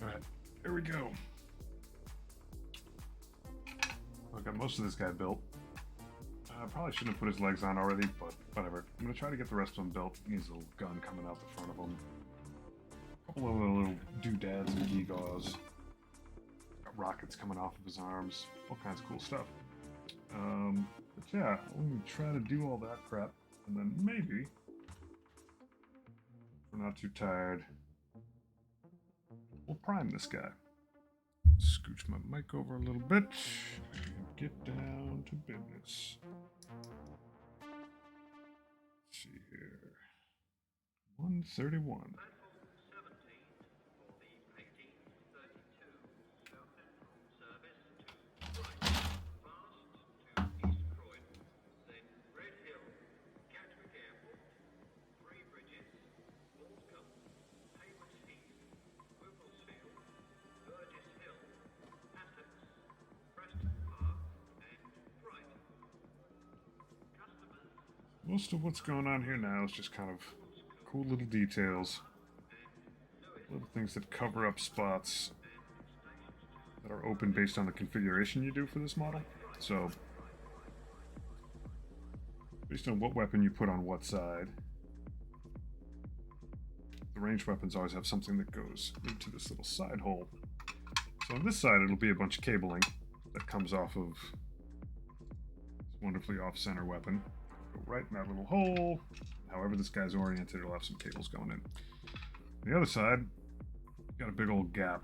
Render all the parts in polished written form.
Alright, here we go. I got most of this guy built. I probably shouldn't have put his legs on already, but whatever. I'm going to try to get the rest of him built. He needs a little gun coming out the front of him. A couple of little doodads and gewgaws. Got rockets coming off of his arms. All kinds of cool stuff. But yeah, I'm going to try to do all that crap. And then maybe, if we're not too tired, we'll prime this guy. Scooch my mic over a little bit and get down to business. Let's see here. 131. Most of what's going on here now is just kind of cool little details. Little things that cover up spots that are open based on the configuration you do for this model. So, based on what weapon you put on what side, the ranged weapons always have something that goes into this little side hole. So on this side it'll be a bunch of cabling that comes off of this wonderfully off-center weapon. Go right in that little hole. However this guy's oriented, it'll have some cables going in. On the other side, you got a big old gap.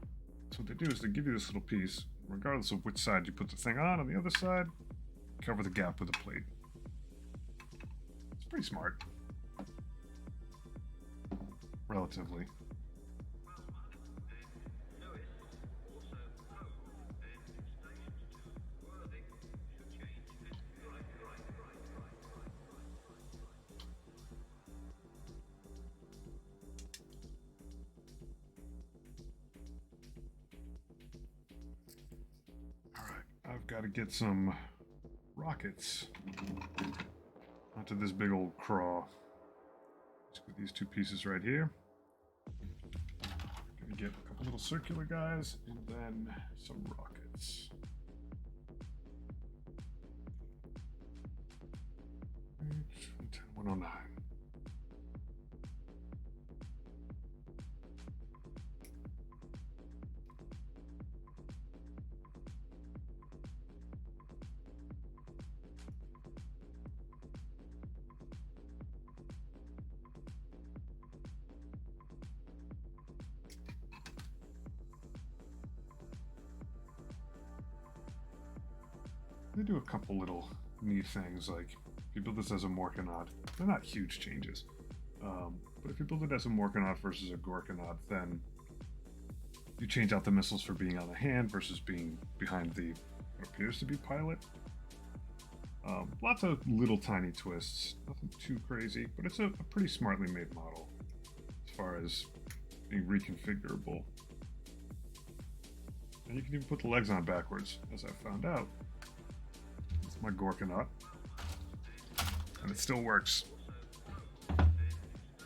So what they do is they give you this little piece, regardless of which side you put the thing on the other side, cover the gap with a plate. It's pretty smart. Relatively. I've got to get some rockets onto this big old craw. Just with these two pieces right here. Gonna get a couple little circular guys and then some rockets. H 109. They do a couple little neat things, like if you build this as a Morkanaut, they're not huge changes. But if you build it as a Morkanaut versus a Gorkanaut, then you change out the missiles for being on the hand versus being behind the what appears to be pilot. Lots of little tiny twists, nothing too crazy, but it's a pretty smartly made model as far as being reconfigurable. And you can even put the legs on backwards, as I found out. My Gorkanaut, and it still works.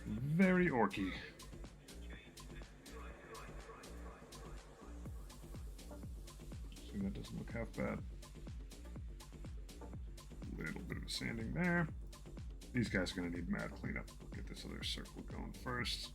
Very orky. See, that doesn't look half bad. A little bit of a sanding there. These guys are going to need mad cleanup. Get this other circle going first.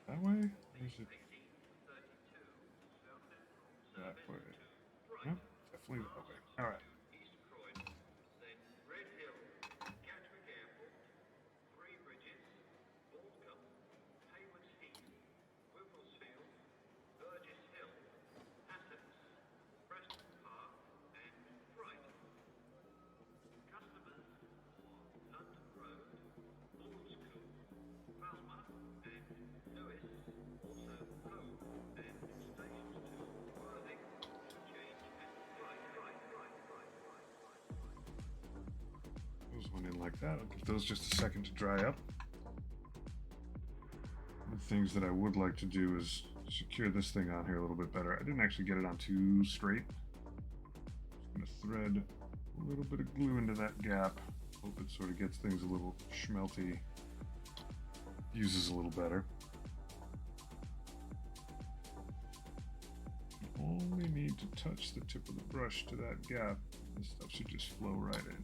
That way? Or is it that way? Yep, definitely that way. Alright. Going in like that. I'll give those just a second to dry up. The things that I would like to do is secure this thing on here a little bit better. I didn't actually get it on too straight. I'm just going to thread a little bit of glue into that gap. Hope it sort of gets things a little schmelty. Fuses a little better. You only need to touch the tip of the brush to that gap. This stuff should just flow right in.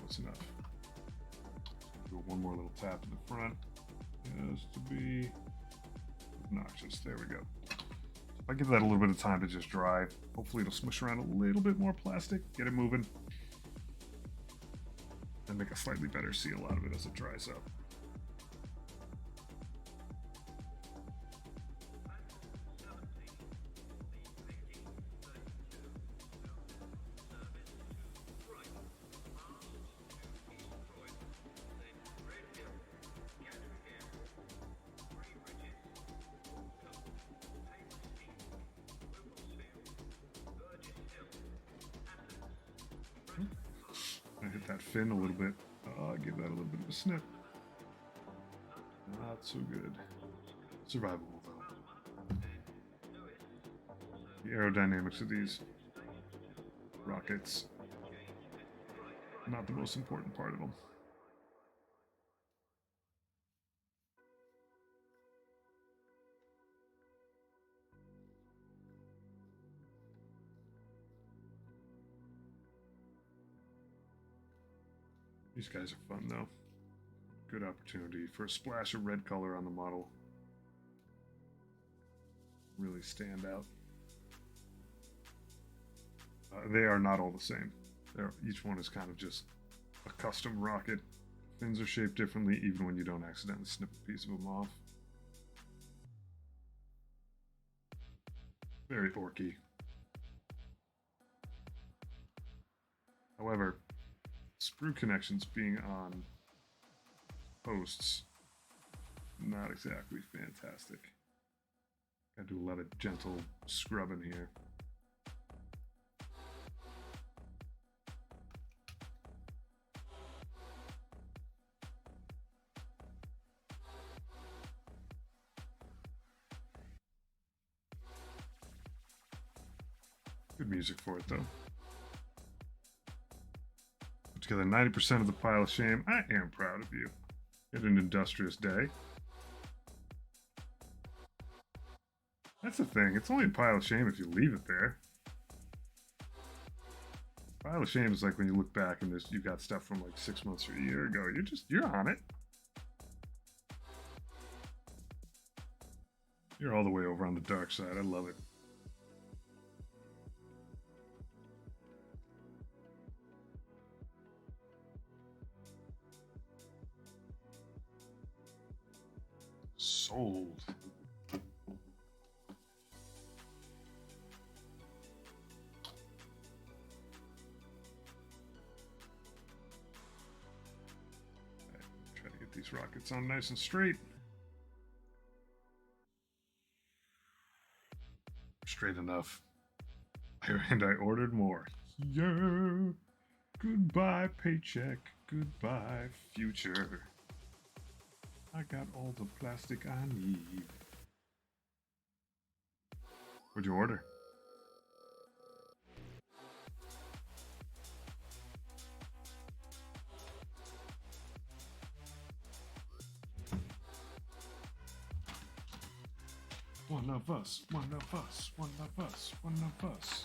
That's enough. Do one more little tap in the front, just to be obnoxious. There we go. So if I give that a little bit of time to just dry, hopefully it'll smush around a little bit more plastic, get it moving, and make a slightly better seal out of it as it dries up. I hit that fin a little bit. Give that a little bit of a snip. Not so good. Survivable though. The aerodynamics of these rockets, not the most important part of them. These guys are fun though. Good opportunity for a splash of red color on the model. Really stand out. They are not all the same. Each one is kind of just a custom rocket. Fins are shaped differently even when you don't accidentally snip a piece of them off. Very orky. However, sprue connections being on posts, not exactly fantastic. Gotta do a lot of gentle scrubbing here. Good music for it though. Put together 90% of the pile of shame. I am proud of you. You had an industrious day. That's the thing. It's only a pile of shame if you leave it there. Pile of shame is like when you look back and you got stuff from like 6 months or a year ago. You're on it. You're all the way over on the dark side. I love it. Sold. Try to get these rockets on nice and straight. Straight enough. And I ordered more. Yeah. Goodbye, paycheck. Goodbye, future. I got all the plastic I need. What'd you order? One of us, one of us, one of us, one of us.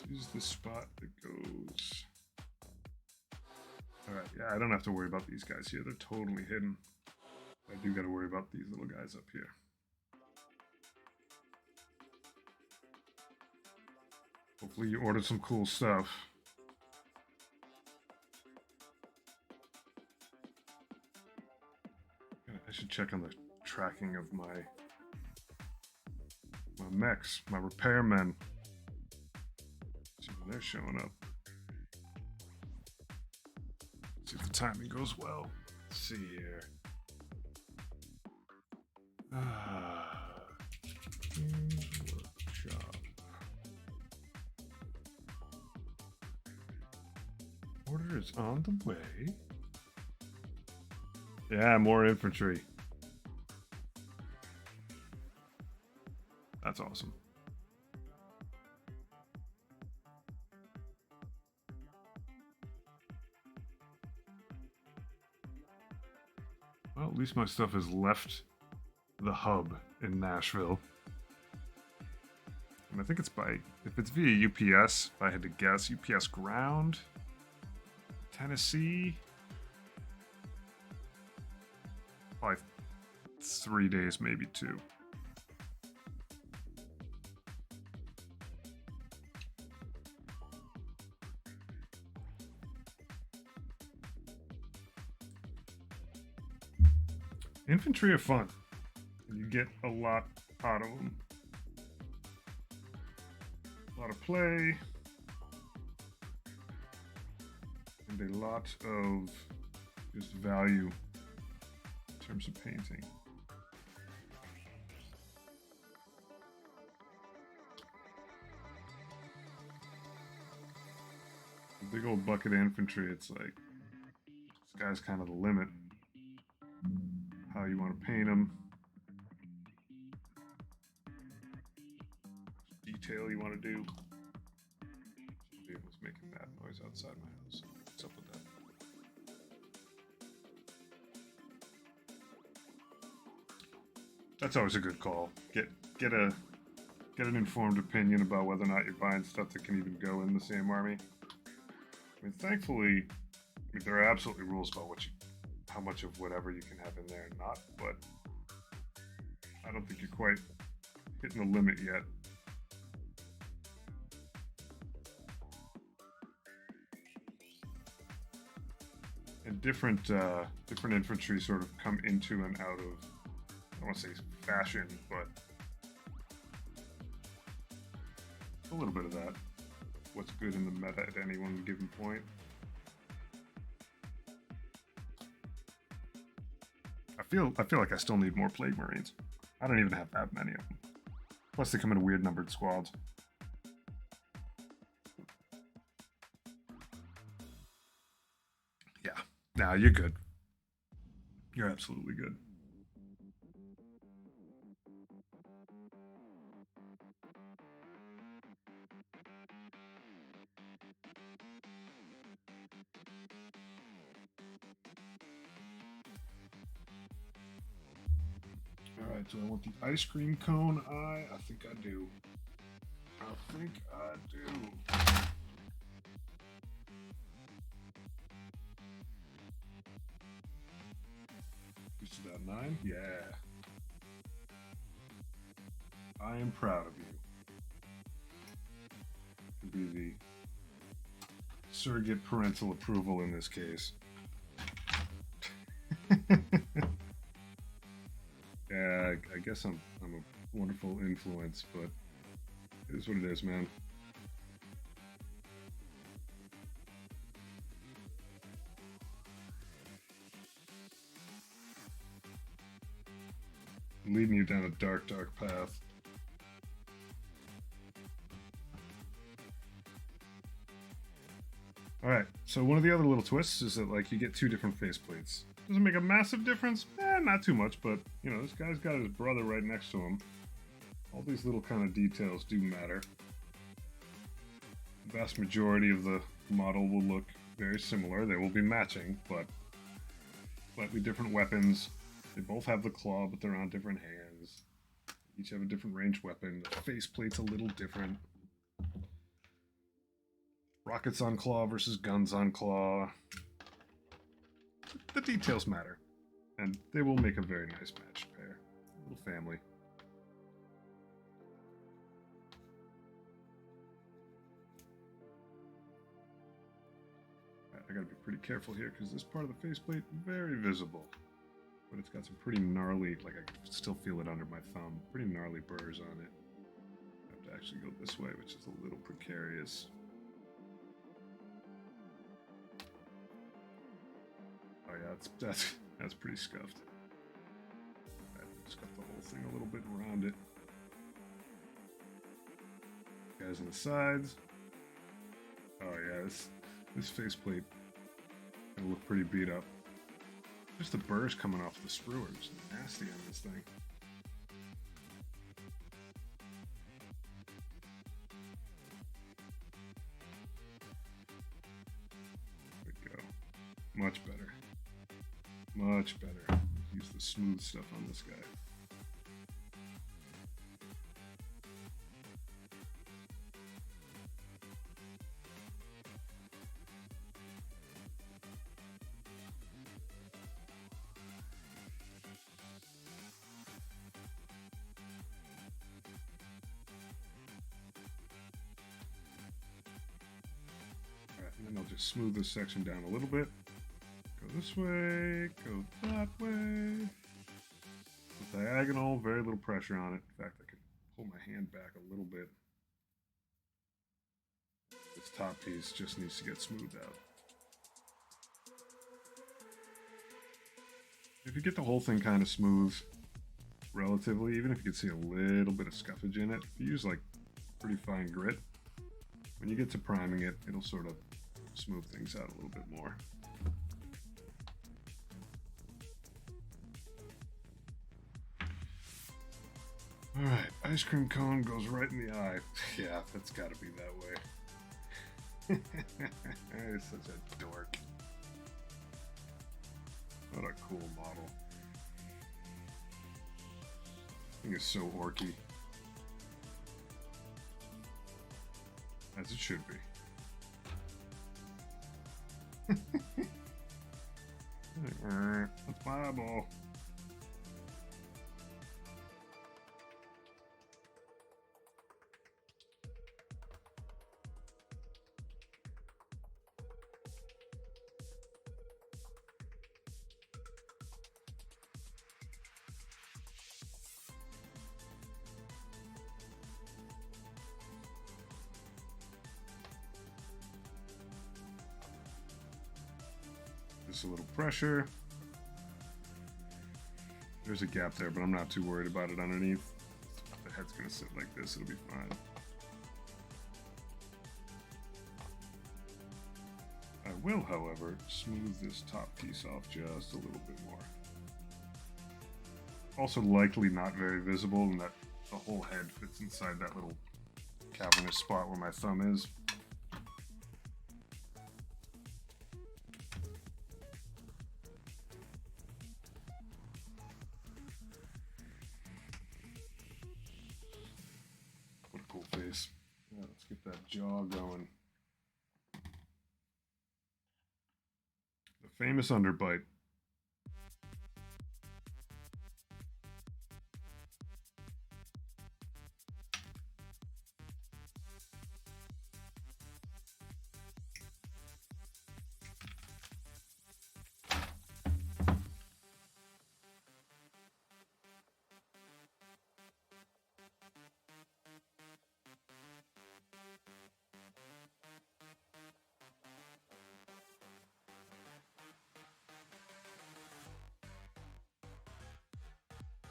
This is the spot that goes. Alright, yeah, I don't have to worry about these guys here. They're totally hidden. I do got to worry about these little guys up here. Hopefully you ordered some cool stuff. I should check on the tracking of my mechs, my repairmen. See when they're showing up. See if the timing goes well. Let's see here. Workshop. Order is on the way. Yeah, more infantry. That's awesome. Well, at least my stuff has left the hub in Nashville. And I think it's by, if it's via UPS, if I had to guess, UPS ground, Tennessee. Probably 3 days, maybe 2. Infantry are fun. You get a lot out of them. A lot of play. And a lot of just value in terms of painting. The big old bucket of infantry, it's like, this guy's kind of the limit. How you want to paint them. Detail you want to do. Somebody was making that noise outside my house. What's up with that? That's always a good call. Get an informed opinion about whether or not you're buying stuff that can even go in the same army. I mean, thankfully, there are absolutely rules about how much of whatever you can have in there and not, but I don't think you're quite hitting the limit yet. And different infantry sort of come into and out of, I don't want to say fashion, but a little bit of that. What's good in the meta at any one given point. I feel like I still need more Plague Marines. I don't even have that many of them. Plus they come in weird numbered squads. Yeah. Nah, you're good. You're absolutely good. Alright, do I want the ice cream cone eye? I think I do. Is that 9? Yeah. I am proud of you. Could be the surrogate parental approval in this case. Yeah, I guess I'm a wonderful influence, but it is what it is, man. I'm leading you down a dark, dark path. Alright, so one of the other little twists is that, like, you get 2 different faceplates. Doesn't make a massive difference? Not too much, but, you know, this guy's got his brother right next to him. All these little kind of details do matter. The vast majority of the model will look very similar. They will be matching, but slightly different weapons. They both have the claw, but they're on different hands. Each have a different ranged weapon. The faceplate's a little different. Rockets on claw versus guns on claw. The details matter, and they will make a very nice matched pair. Little family. I gotta be pretty careful here because this part of the faceplate very visible, but it's got some pretty gnarly, like I can still feel it under my thumb, pretty gnarly burrs on it. I have to actually go this way, which is a little precarious. Oh yeah, that's pretty scuffed. I have to scuff the whole thing a little bit around it. Guys on the sides. Oh yeah, this faceplate gonna look pretty beat up. Just the burrs coming off the sprue are just nasty on this thing. There we go. Much better. Much better. Use the smooth stuff on this guy. And then I'll just smooth this section down a little bit. Go this way, go that way. The diagonal, very little pressure on it. In fact, I can pull my hand back a little bit. This top piece just needs to get smoothed out. If you get the whole thing kind of smooth, relatively, even if you can see a little bit of scuffage in it, if you use like pretty fine grit, when you get to priming it, it'll sort of smooth things out a little bit more. Alright, ice cream cone goes right in the eye. Yeah, that's gotta be that way. He's such a dork. What a cool model. Thing is so orky. As it should be. That's my eyeball. Just a little pressure. There's a gap there, but I'm not too worried about it underneath. The head's gonna sit like this, it'll be fine. I will, however, smooth this top piece off just a little bit more. Also likely not very visible in that the whole head fits inside that little cavernous spot where my thumb is. What a cool face. Yeah, let's get that jaw going. The famous underbite.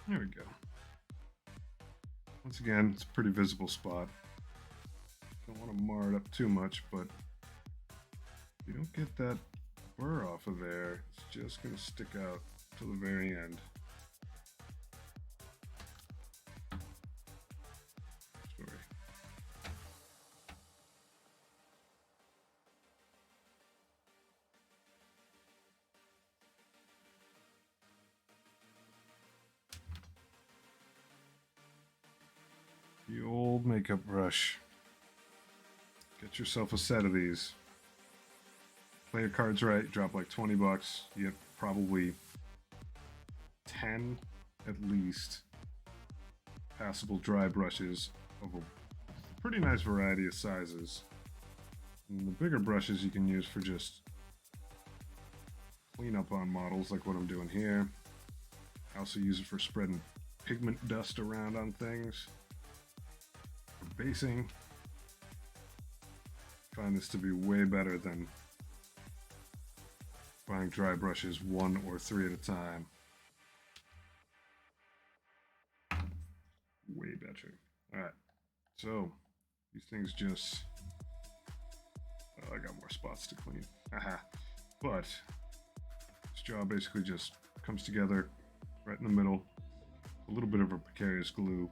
There we go. Once again, it's a pretty visible spot. Don't want to mar it up too much, but if you don't get that burr off of there, it's just going to stick out to the very end. Sorry. The old makeup brush. Get Get yourself a set of these. Play your cards right, drop like 20 bucks. You get probably 10 at least passable dry brushes of a pretty nice variety of sizes. And the bigger brushes you can use for just clean up on models like what I'm doing here. I also use it for spreading pigment dust around on things. For basing, I find this to be way better than buying dry brushes 1 or 3 at a time. Way better. Alright, so these things just... I got more spots to clean. Haha. But this job basically just comes together right in the middle. A little bit of a precarious glue,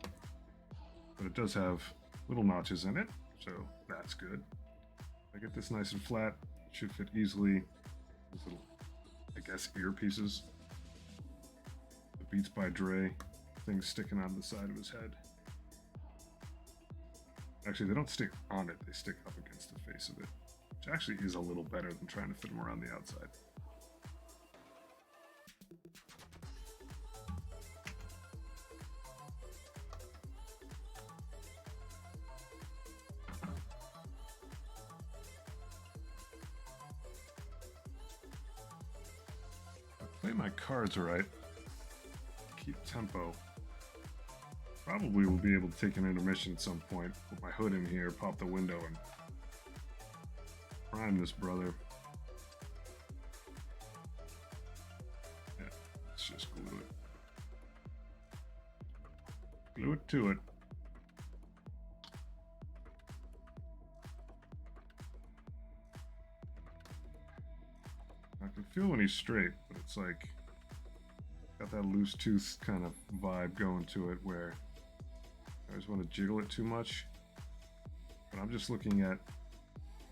but it does have little notches in it, so that's good. If I get this nice and flat, it should fit easily. These little, I guess, earpieces. The Beats by Dre things sticking on the side of his head. Actually, they don't stick on it, they stick up against the face of it, which actually is a little better than trying to fit them around the outside. Play my cards right, keep tempo. Probably will be able to take an intermission at some point, put my hood in here, pop the window, and prime this brother. Yeah, let's just glue it. Glue it to it. I can feel when he's straight, but it's like got that loose tooth kind of vibe going to it where I always want to jiggle it too much. But I'm just looking at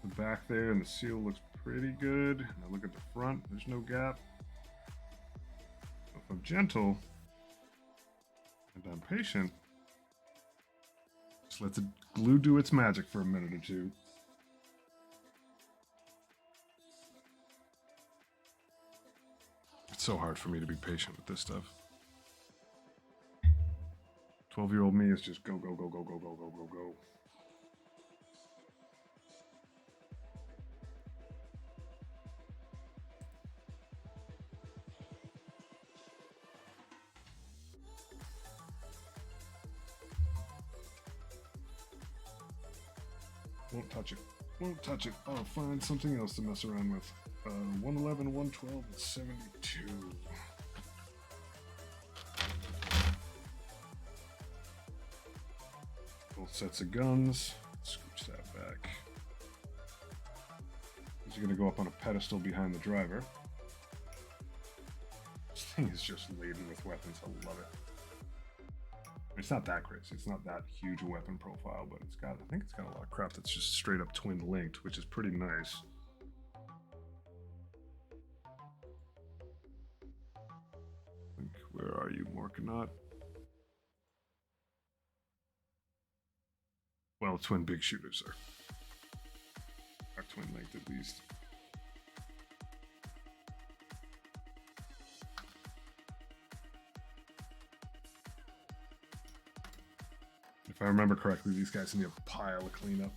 the back there and the seal looks pretty good. And I look at the front, there's no gap. So if I'm gentle and I'm patient, just let the glue do its magic for a minute or two. It's so hard for me to be patient with this stuff. 12-year-old me is just go, go, go, go, go, go, go, go, go. Won't touch it. Won't touch it. I'll find something else to mess around with. 111, 112, and 72. Both sets of guns. Scooch that back. These are going to go up on a pedestal behind the driver. This thing is just laden with weapons. I love it. It's not that crazy. It's not that huge a weapon profile, but it's got, I think it's got a lot of crap that's just straight up twin linked, which is pretty nice. Where are you, Morkanaut? Well, twin big shooters are twin linked at least. If I remember correctly, these guys need a pile of cleanup.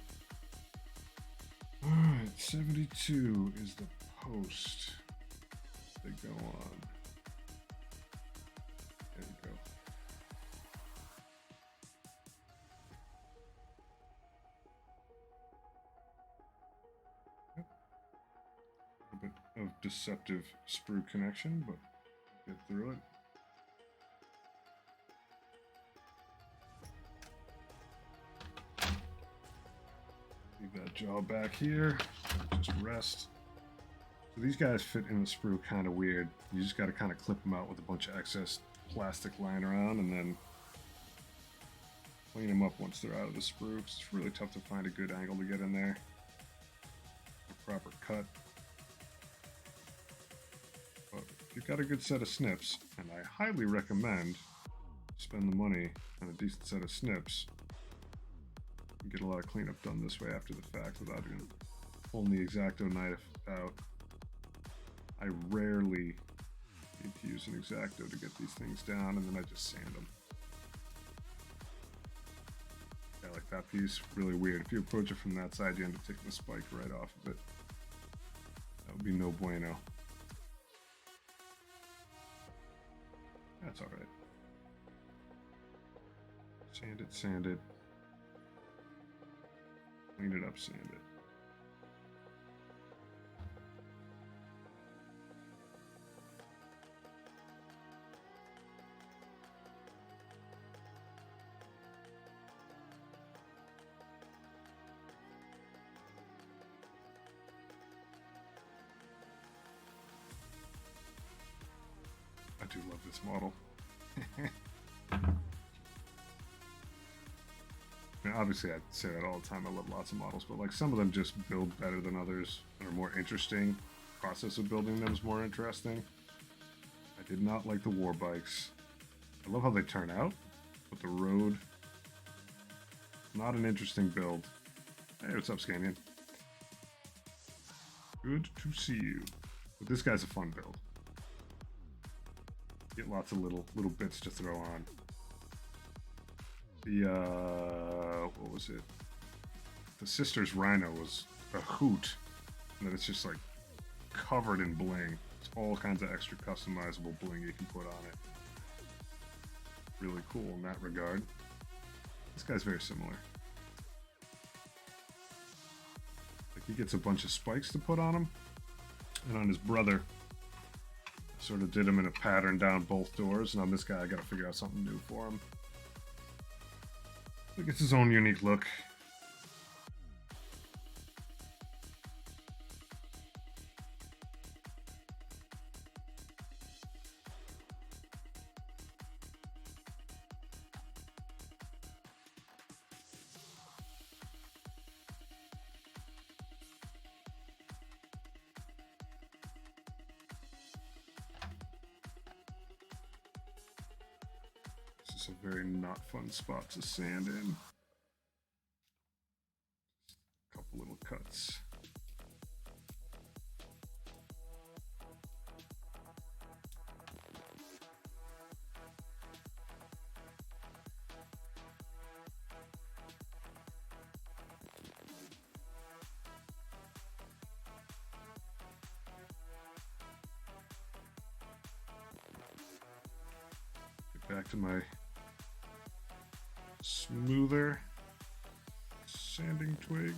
Alright, 72 is the post they go on. There we go. Yep. A bit of deceptive sprue connection, but get through it. Leave that jaw back here, just rest. So these guys fit in the sprue kind of weird. You just got to kind of clip them out with a bunch of excess plastic lying around and then clean them up once they're out of the sprue. It's really tough to find a good angle to get in there. A proper cut. But if you've got a good set of snips, and I highly recommend spend the money on a decent set of snips, You get a lot of cleanup done this way after the fact without even pulling the X-Acto knife out. I rarely need to use an X-Acto to get these things down, and then I just sand them. Yeah, like that piece, really weird. If you approach it from that side, you end up taking the spike right off of it. That would be no bueno. That's alright. Sand it, sand it. Clean it up, sand it. I do love this model. I mean, obviously, I say that all the time. I love lots of models, but like some of them just build better than others and are more interesting. The process of building them is more interesting. I did not like the war bikes. I love how they turn out, but the road, not an interesting build. Hey, what's up, Scanian? Good to see you. But this guy's a fun build. Get lots of little bits to throw on. The what was it? The Sisters Rhino was a hoot. And then it's just like covered in bling. It's all kinds of extra customizable bling you can put on it. Really cool in that regard. This guy's very similar. Like he gets a bunch of spikes to put on him, and on his brother, sort of did him in a pattern down both doors, and on this guy I gotta figure out something new for him. It gets his own unique look. This is a very not fun spot to sand in. A couple little cuts. Get back to my smoother sanding twig.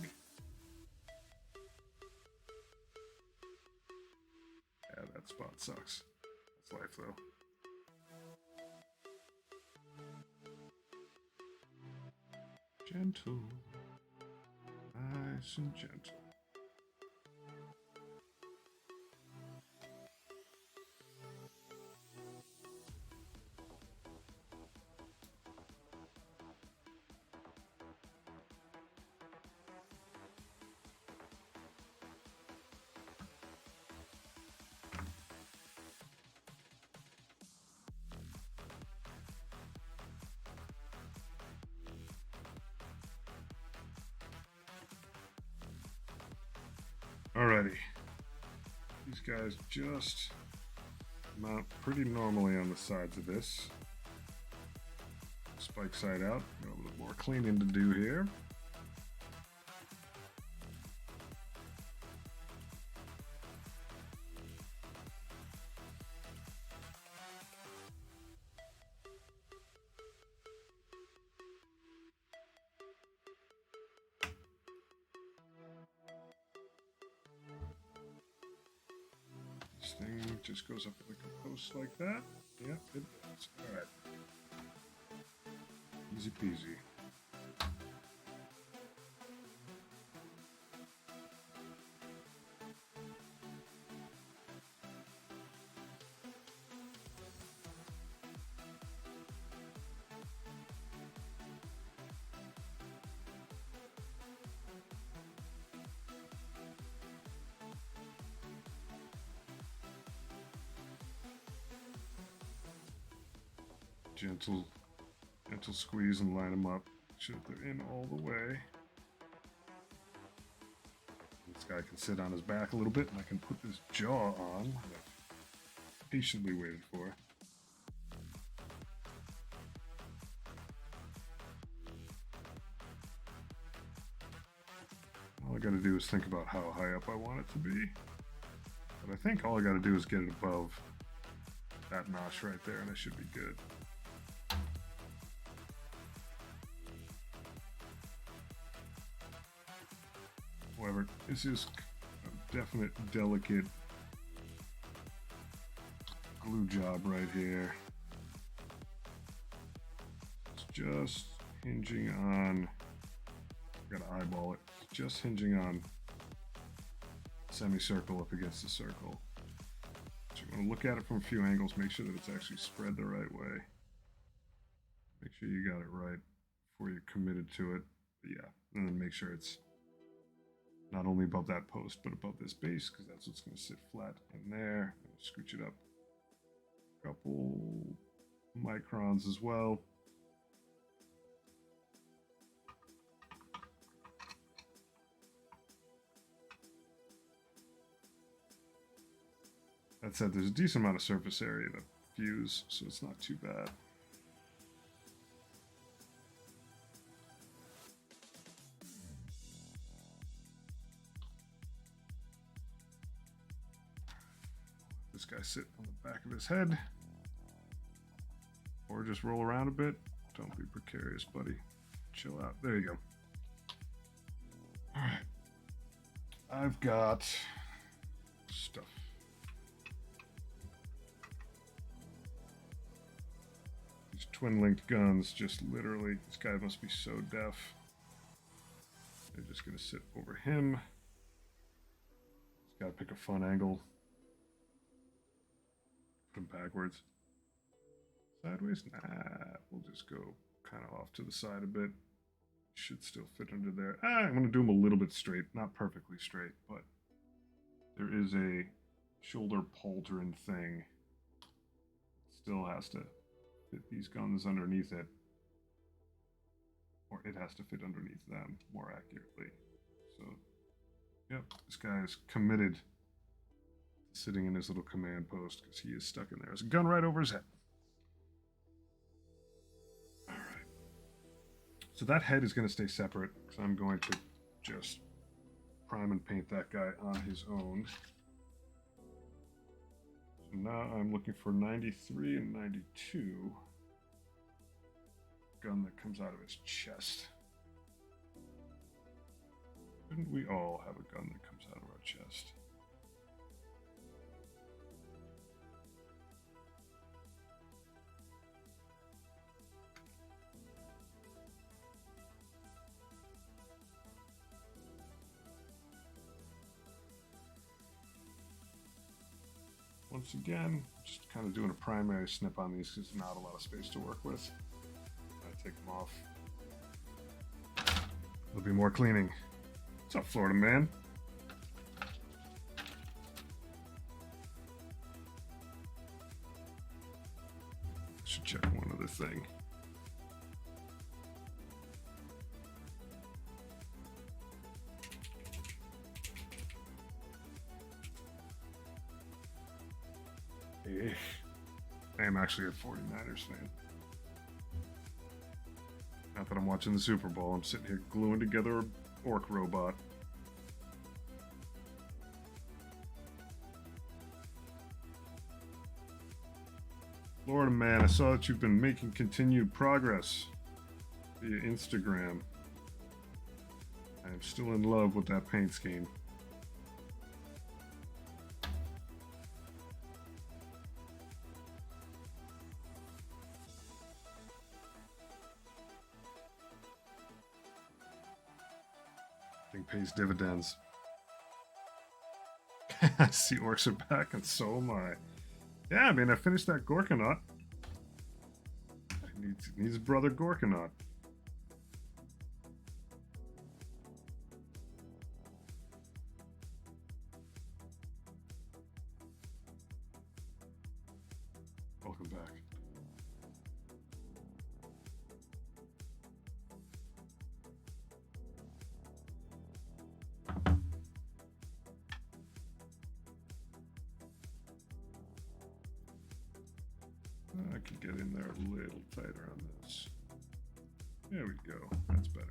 Yeah, that spot sucks. That's life though. Gentle, nice and gentle. Alrighty, these guys just mount pretty normally on the sides of this. Spike side out, got a little more cleaning to do here. This thing just goes up like a post like that. Yep, it does. Alright. Easy peasy. Gentle squeeze and line them up. Make sure they're in all the way. guy can sit on his back a little bit, and I can put this jaw on that I've patiently waited for. All I gotta do is think about how high up I want it to be. But I think all I gotta do is get it above that notch right there, and I should be good. However, this is a definite delicate glue job right here. It's just hinging on, gotta eyeball it, it's just hinging on semicircle up against the circle. So you want to look at it from a few angles, make sure that it's actually spread the right way. Make sure you got it right before you're committed to it. But yeah, and then make sure it's not only above that post, but above this base, because that's what's going to sit flat in there. Scooch it up a couple microns as well. That said, there's a decent amount of surface area to fuse, so it's not too bad. This guy sit on the back of his head, or just roll around a bit. Don't be precarious, buddy. Chill out. There you go. All right. I've got stuff. These twin-linked guns, just literally, this guy must be so deaf. They're just gonna sit over him. Just gotta pick a fun angle. Put him backwards. Sideways? Nah, we'll just go kind of off to the side a bit. Should still fit under there. I'm gonna do him a little bit straight, not perfectly straight, but there is a shoulder pauldron thing. Still has to fit these guns underneath it, or it has to fit underneath them more accurately. So, yep, this guy is committed to sitting in his little command post because he is stuck in there. There's a gun right over his head. All right. So that head is going to stay separate because I'm going to just prime and paint that guy on his own. So now I'm looking for 93 and 92. Gun that comes out of his chest. Shouldn't we all have a gun that comes out of our chest? Once again, just kind of doing a primary snip on these because there's not a lot of space to work with. I take them off. There'll be more cleaning. What's up, Florida man? Should check one other thing. I am actually a 49ers fan. Not that I'm watching the Super Bowl, I'm sitting here gluing together an orc robot. Florida man, I saw that you've been making continued progress via Instagram. I am still in love with that paint scheme. Pays dividends. I see orcs are back, and so am I. Yeah, I mean, I finished that Morkanaut. It needs brother Morkanaut. Welcome back. to get in there a little tighter on this. There we go. That's better.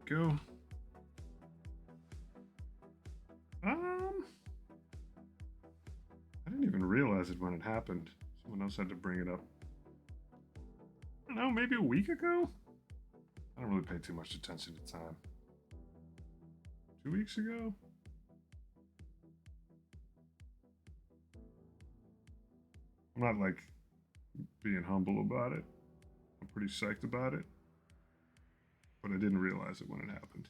Go. I didn't even realize it when it happened. Someone else had to bring it up. I don't know, maybe a week ago? I don't really pay too much attention to time. 2 weeks ago? I'm not like being humble about it. I'm pretty psyched about it. But I didn't realize it when it happened.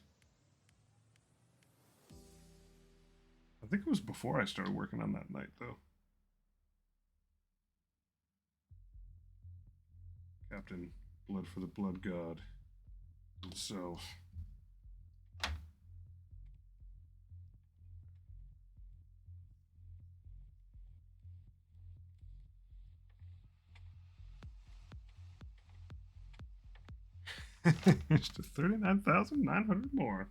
I think it was before I started working on that night, though. Captain, blood for the blood god himself. It's just 39,900 more.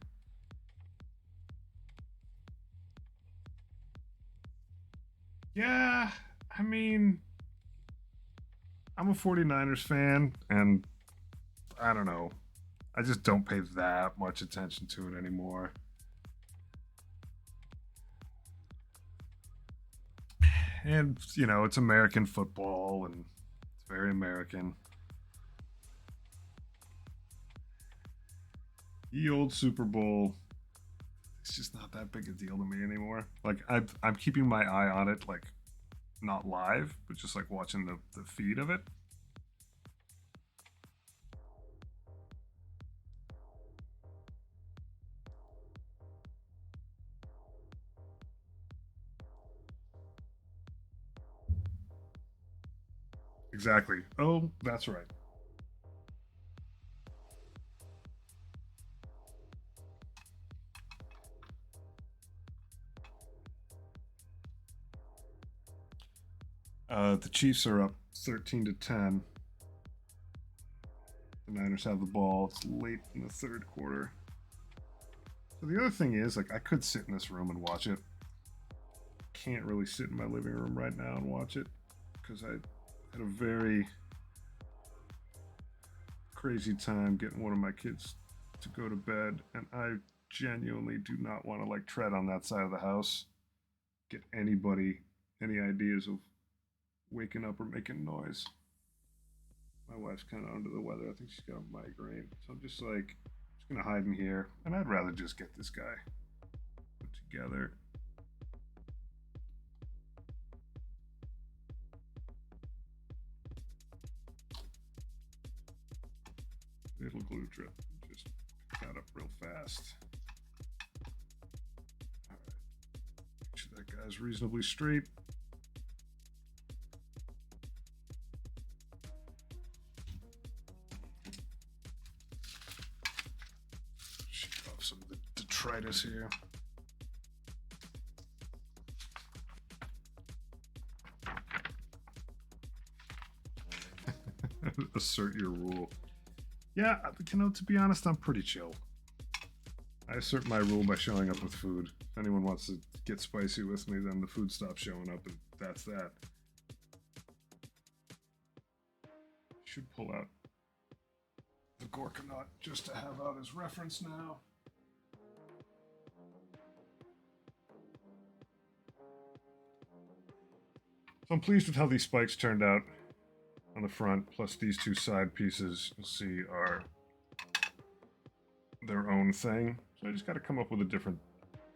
Yeah, I mean, I'm a 49ers fan, and I don't know. I just don't pay that much attention to it anymore. And, you know, it's American football, and it's very American. The old Super Bowl, it's just not that big a deal to me anymore. Like, I'm keeping my eye on it, like, not live, but just like watching the feed of it. Exactly. Oh, that's right. The Chiefs are up 13-10. The Niners have the ball. It's late in the third quarter. So the other thing is, like, I could sit in this room and watch it. Can't really sit in my living room right now and watch it because I had a very crazy time getting one of my kids to go to bed, and I genuinely do not want to like tread on that side of the house. Get anybody any ideas of waking up or making noise. My wife's kind of under the weather. I think she's got a migraine. So I'm just like, just gonna hide in here, and I'd rather just get this guy put together. Little glue drip. Just pick that up real fast. All right. Make sure that guy's reasonably straight. Shake off some of the detritus here. Assert your rule. Yeah, you know, to be honest, I'm pretty chill. I assert my rule by showing up with food. If anyone wants to get spicy with me, then the food stops showing up, and that's that. Should pull out the Morkanaut just to have out as reference now. So I'm pleased with how these spikes turned out on the front, plus these two side pieces, you'll see, are their own thing. So I just got to come up with a different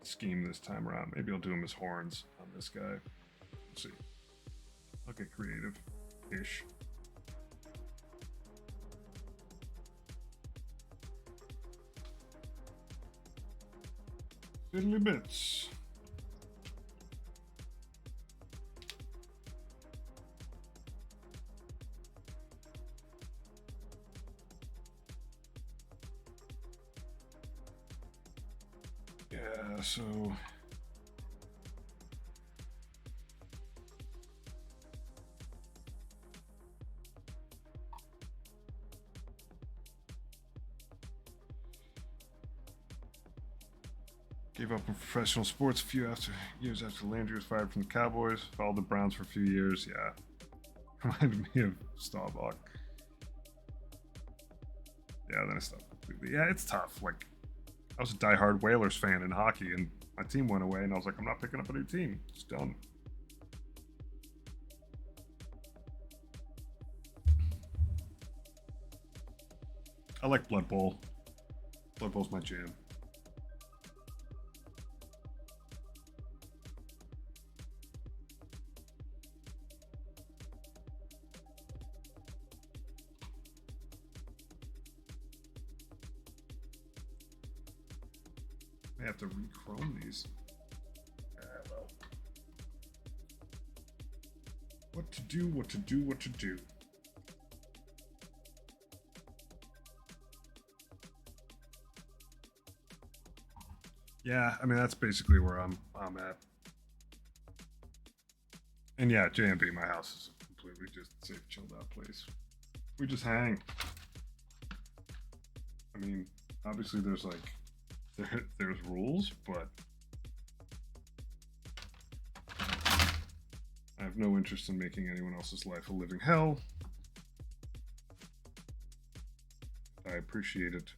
scheme this time around. Maybe I'll do them as horns on this guy. Let's see. I'll get creative-ish. Fiddly bits. Yeah, so gave up on professional sports a few years after Landry was fired from the Cowboys. Followed the Browns for a few years. Yeah, reminded me of Staubach. Yeah, then I stopped completely. Yeah, it's tough. Like, I was a diehard Whalers fan in hockey, and my team went away, and I was like, I'm not picking up a new team. It's done. I like Blood Bowl. Blood Bowl's my jam. I have to re-chrome these. Well. What to do, what to do, what to do. Yeah, I mean that's basically where I'm at. And yeah, JMB, my house is completely just safe, chilled out place. We just hang. I mean, obviously there's like there's rules, but I have no interest in making anyone else's life a living hell. I appreciate it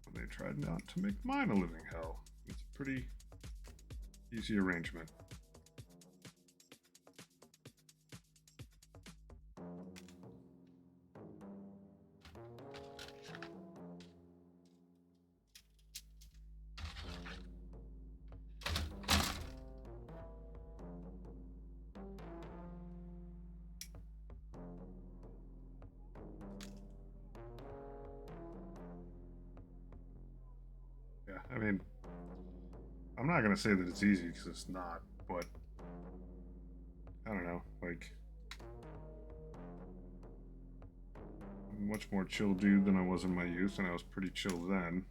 when they tried not to make mine a living hell. It's a pretty easy arrangement. Yeah, I mean, I'm not gonna say that it's easy because it's not, but I don't know, like I'm a much more chill dude than I was in my youth, and I was pretty chill then.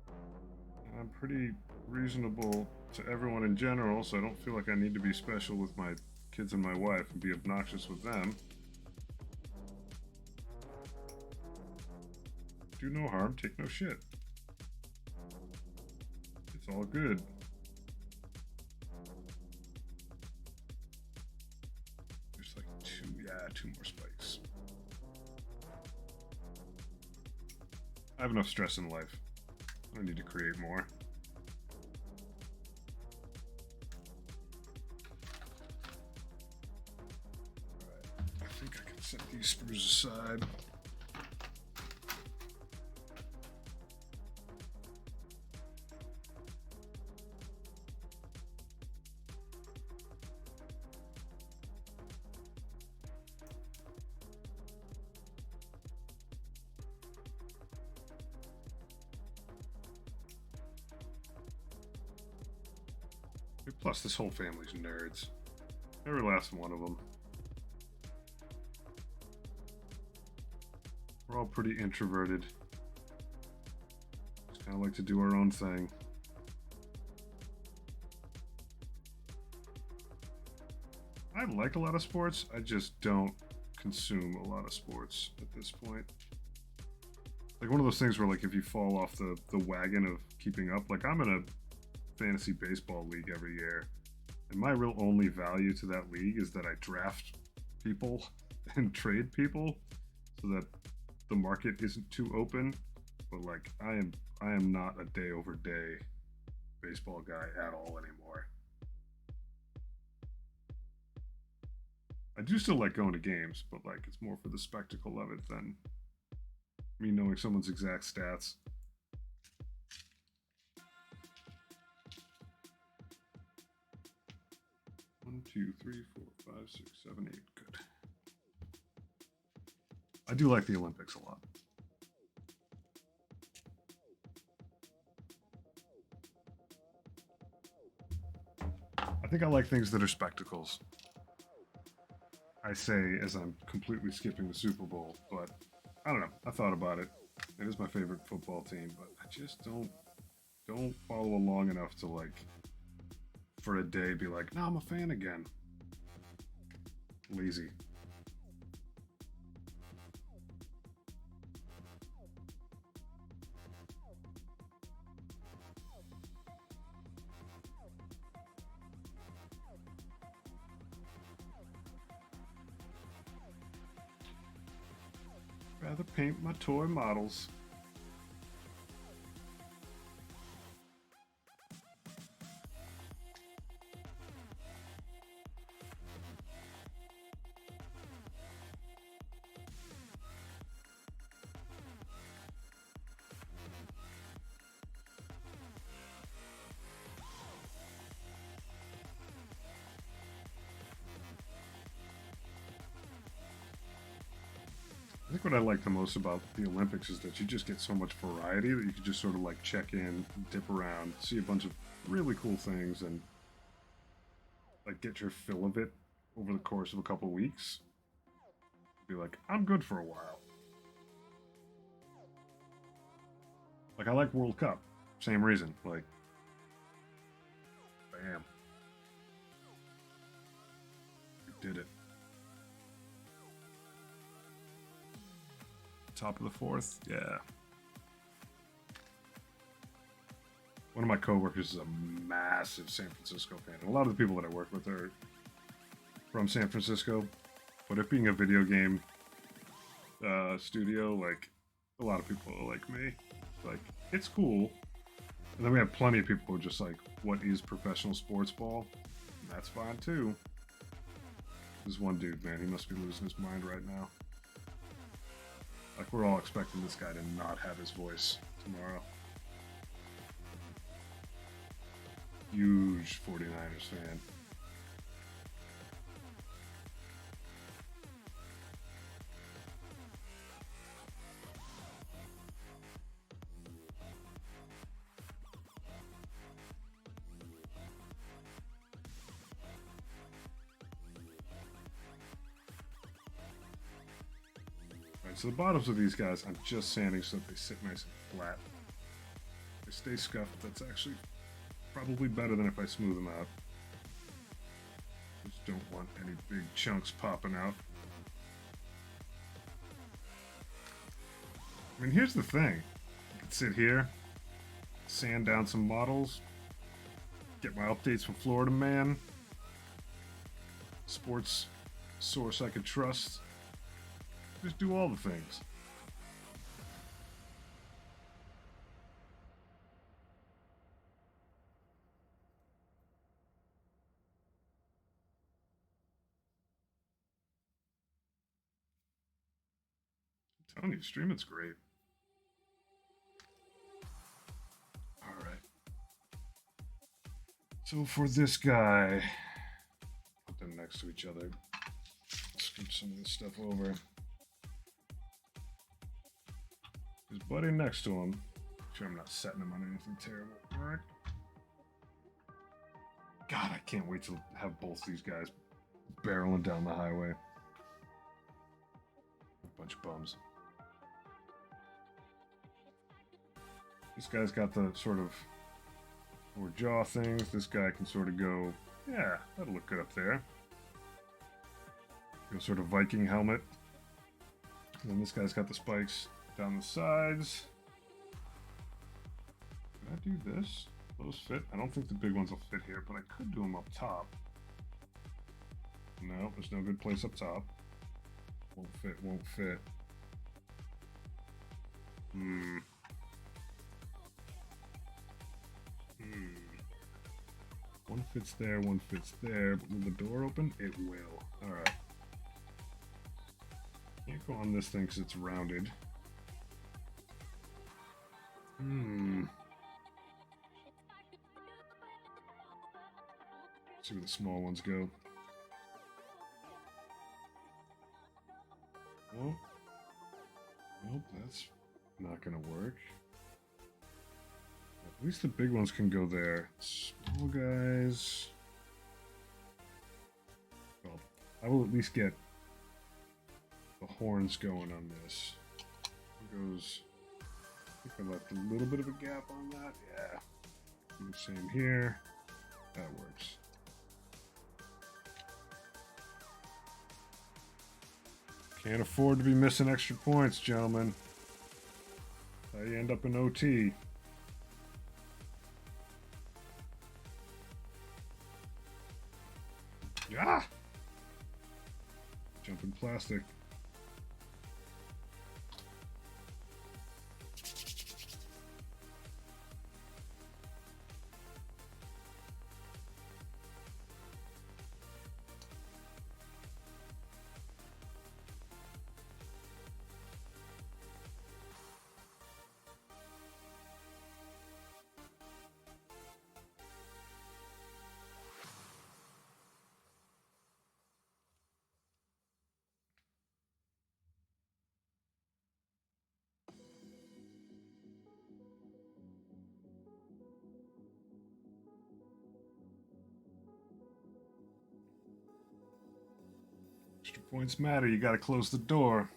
And I'm pretty reasonable to everyone in general, so I don't feel like I need to be special with my kids and my wife and be obnoxious with them. Do no harm, take no shit. It's all good. There's like two more spikes. I have enough stress in life. I don't need to create more. Alright, I think I can set these screws aside. Plus, this whole family's nerds. Every last one of them. We're all pretty introverted. Just kind of like to do our own thing. I like a lot of sports. I just don't consume a lot of sports at this point. Like one of those things where, like, if you fall off the wagon of keeping up, like I'm in a fantasy baseball league every year, and my real only value to that league is that I draft people and trade people so that the market isn't too open. But like I am not a day over day baseball guy at all anymore. I do still like going to games, but like it's more for the spectacle of it than me knowing someone's exact stats. 1, 2, 3, 4, 5, 6, 7, 8. Good. I do like the Olympics a lot. I think I like things that are spectacles. I say as I'm completely skipping the Super Bowl, but I don't know. I thought about it. It is my favorite football team, but I just don't don't follow along enough to like for a day be like, no, I'm a fan again. Lazy. Rather paint my toy models. I think what I like the most about the Olympics is that you just get so much variety that you can just sort of like check in, dip around, see a bunch of really cool things, and like get your fill of it over the course of a couple weeks. Be like, I'm good for a while. Like I like World Cup, same reason. Like, bam, we did it. Top of the fourth, yeah. One of my coworkers is a massive San Francisco fan. And a lot of the people that I work with are from San Francisco. But it being a video game studio, like a lot of people are like me. Like, it's cool. And then we have plenty of people who are just like, what is professional sports ball? And that's fine too. This one dude, man, he must be losing his mind right now. Like, we're all expecting this guy to not have his voice tomorrow. Huge 49ers fan. So the bottoms of these guys, I'm just sanding so that they sit nice and flat. If they stay scuffed, that's actually probably better than if I smooth them out. Just don't want any big chunks popping out. I mean, here's the thing. I can sit here, sand down some models, get my updates from Florida Man, sports source I can trust. Just do all the things. I'm telling you, streaming's great. Alright. So for this guy, put them next to each other. Scoot some of this stuff over. His buddy next to him. Make sure I'm not setting him on anything terrible. Alright. God, I can't wait to have both these guys barreling down the highway. A bunch of bums. This guy's got the sort of lower jaw things. This guy can sort of go, yeah, that'll look good up there. Go sort of Viking helmet. And then this guy's got the spikes down the sides. Can I do this? Those fit? I don't think the big ones will fit here, but I could do them up top. No, there's no good place up top. Won't fit, won't fit. One fits there, one fits there, but will the door open? It will. Alright. Can't go on this thing because it's rounded. See where the small ones go. Well, nope, that's not gonna work. At least the big ones can go there. Small guys. Well, I will at least get the horns going on this. It goes. I think I left a little bit of a gap on that. Yeah. Do the same here. That works. Can't afford to be missing extra points, gentlemen. How you end up in OT. Yeah! Jumping plastic. Extra points matter. You gotta close the door.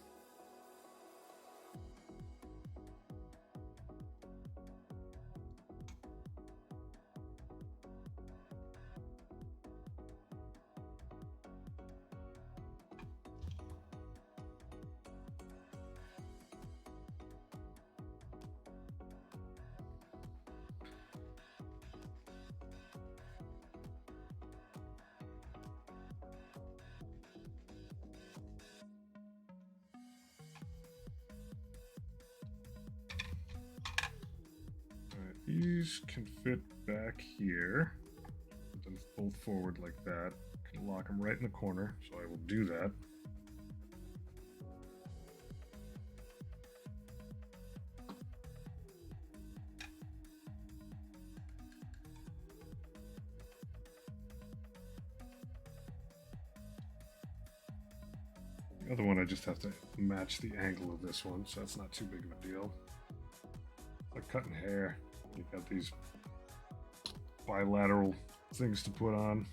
These can fit back here. Put them both forward like that. Can lock them right in the corner, so I will do that. The other one, I just have to match the angle of this one, so that's not too big of a deal. Like cutting hair. You've got these bilateral things to put on.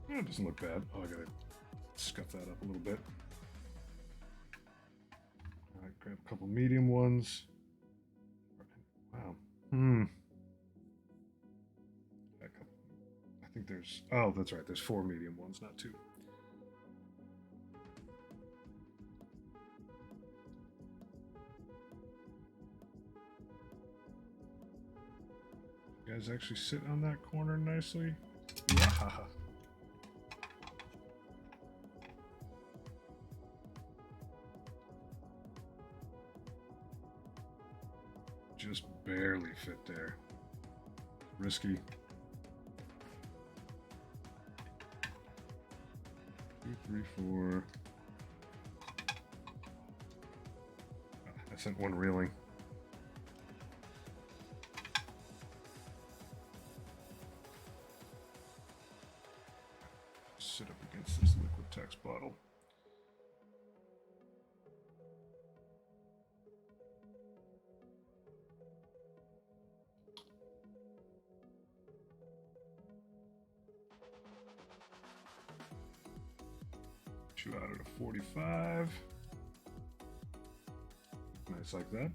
It doesn't look bad. Oh, I gotta scuff that up a little bit. All right, grab a couple medium ones. Wow. I think there's, oh, that's right. There's 4 medium ones, not 2. You guys actually sit on that corner nicely. Yeah. Just barely fit there. Risky. 2, 3, 4. I sent one reeling. Sit up against this liquid text bottle. You out at a 45. Nice like that.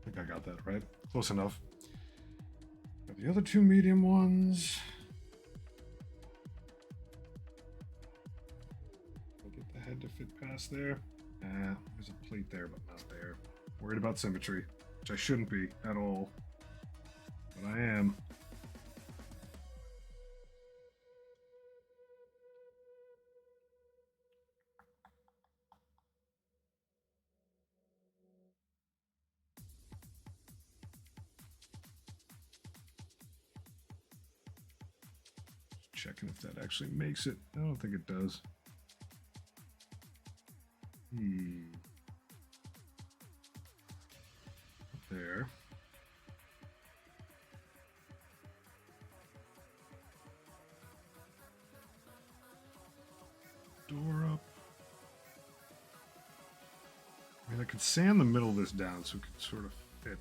I think I got that right. Close enough. Got the other 2 medium ones. I'll get the head to fit past there. There's a plate there, but not there. Worried about symmetry, which I shouldn't be at all. But I am. checking if that actually makes it. I don't think it does. There. Door up. I mean, I could sand the middle of this down so it could sort of fit.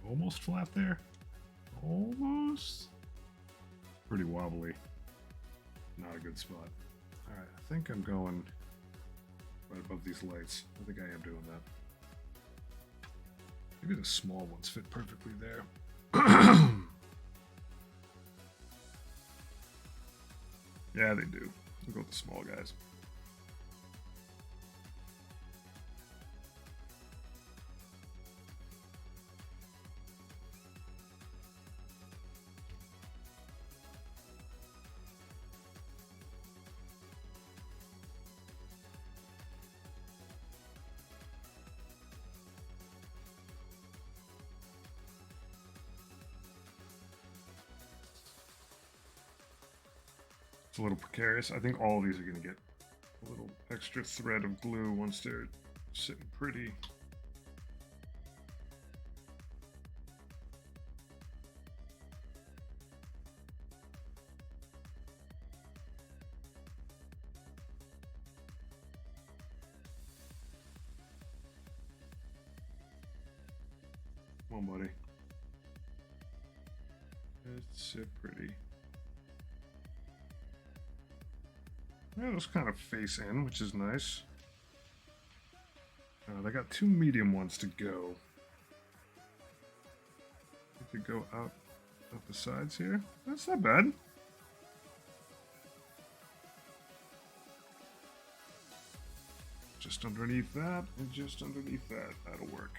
Almost flat there. Almost. Pretty wobbly. Not a good spot. Alright, I think I'm going right above these lights. I think I am doing that. Maybe the small ones fit perfectly there. Yeah, they do. We'll go with the small guys. A little precarious. I think all of these are going to get a little extra thread of glue once they're sitting pretty. Come on, buddy. Let's sit pretty. Yeah, those kind of face in, which is nice. They got 2 medium ones to go. We could go out the sides here. That's not bad. Just underneath that, and just underneath that. That'll work.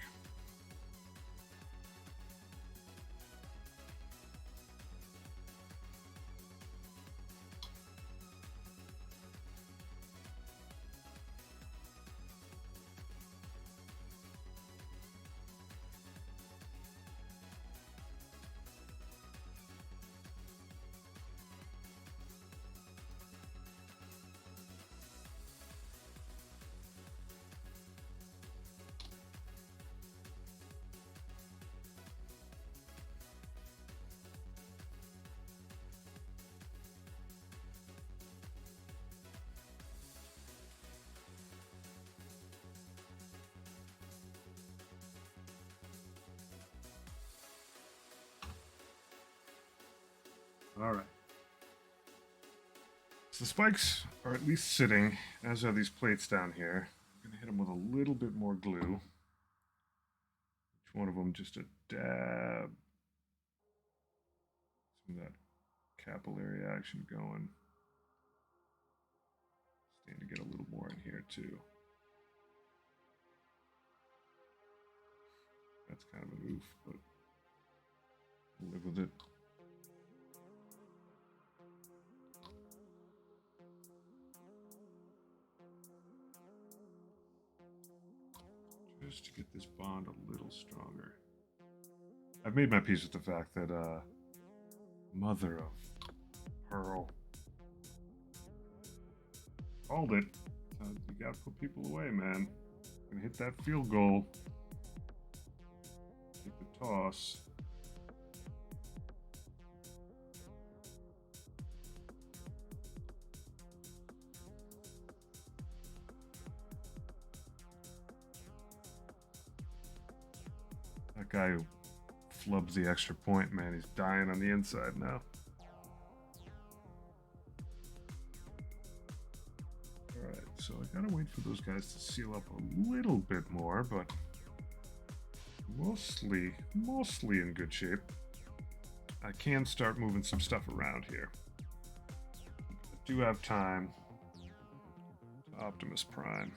All right. So the spikes are at least sitting, as are these plates down here. I'm going to hit them with a little bit more glue. Each one of them just a dab. Some of that capillary action going. Stand to get a little more in here too. That's kind of an oof, but we'll live with it. Just to get this bond a little stronger. I've made my peace with the fact that mother of pearl called it. You gotta put people away, man. Gonna hit that field goal. Hit the toss. That guy who flubs the extra point, man, he's dying on the inside now. Alright, so I gotta wait for those guys to seal up a little bit more, but mostly in good shape. I can start moving some stuff around here. I do have time to Optimus Prime.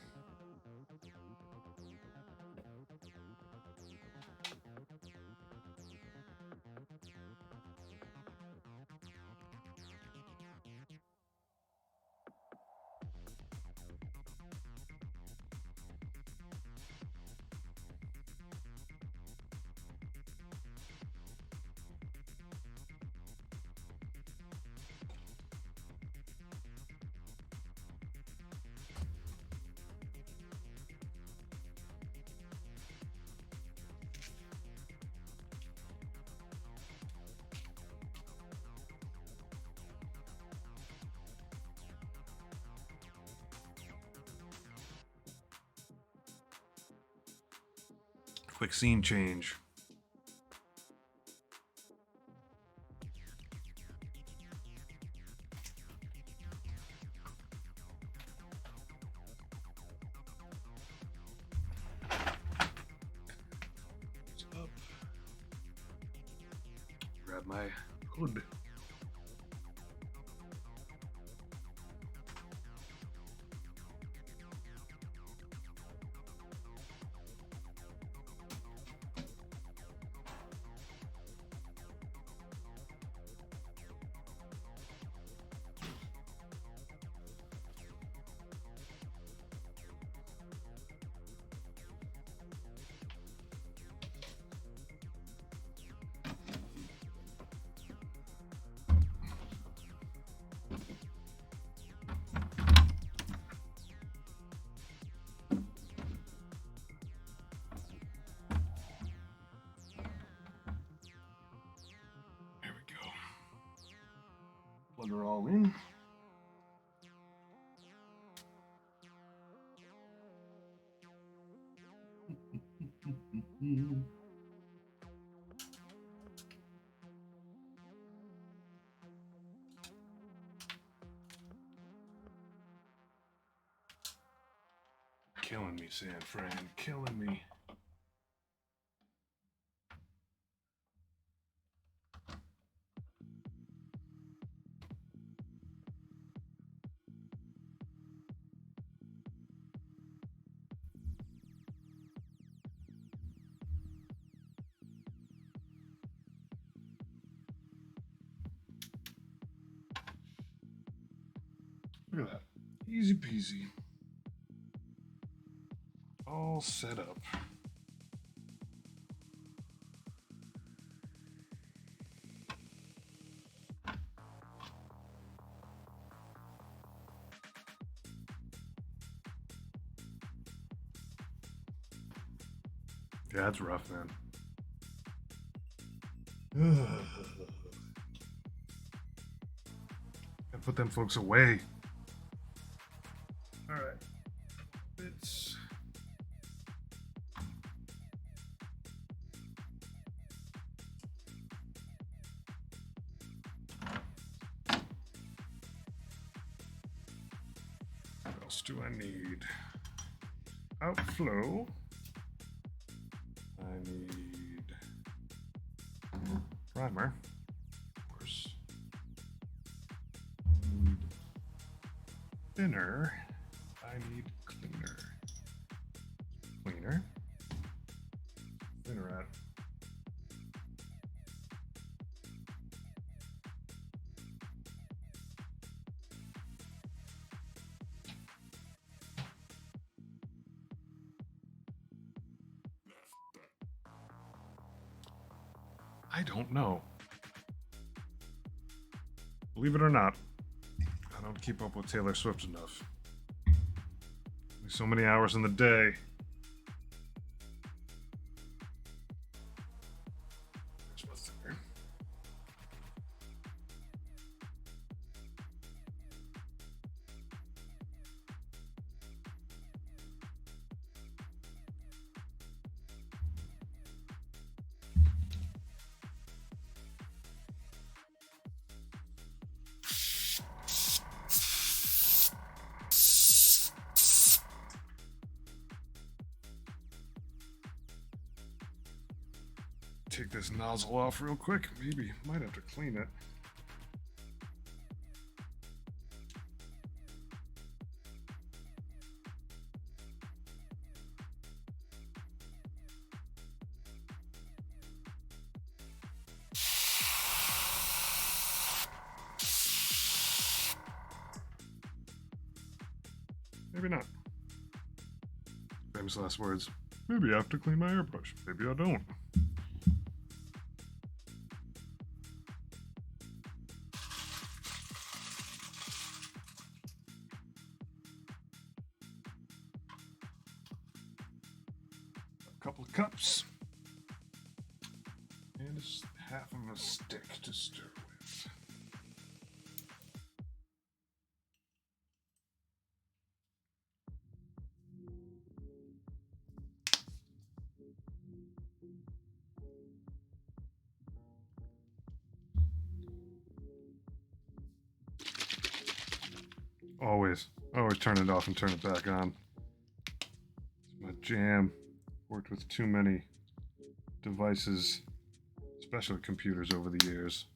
Quick scene change. Up. Grab my hood. Plug her all in. Killing me, San Fran. Killing me. Look at that. Easy peasy. All set up. Yeah, that's rough, man. Gotta put them folks away. All right. Bits. What else do I need? Outflow. I need primer, of course. I need thinner. I need cleaner. Cleaner. Thinner at. I don't know. Believe it or not, I don't keep up with Taylor Swift enough. There's so many hours in the day. There's what's there. Take this nozzle off real quick. Maybe might have to clean it. Maybe not. Famous last words. Maybe I have to clean my airbrush. Maybe I don't. Couple of cups and half of a stick to stir with. Always turn it off and turn it back on. It's my jam. Worked with too many devices, especially computers, over the years.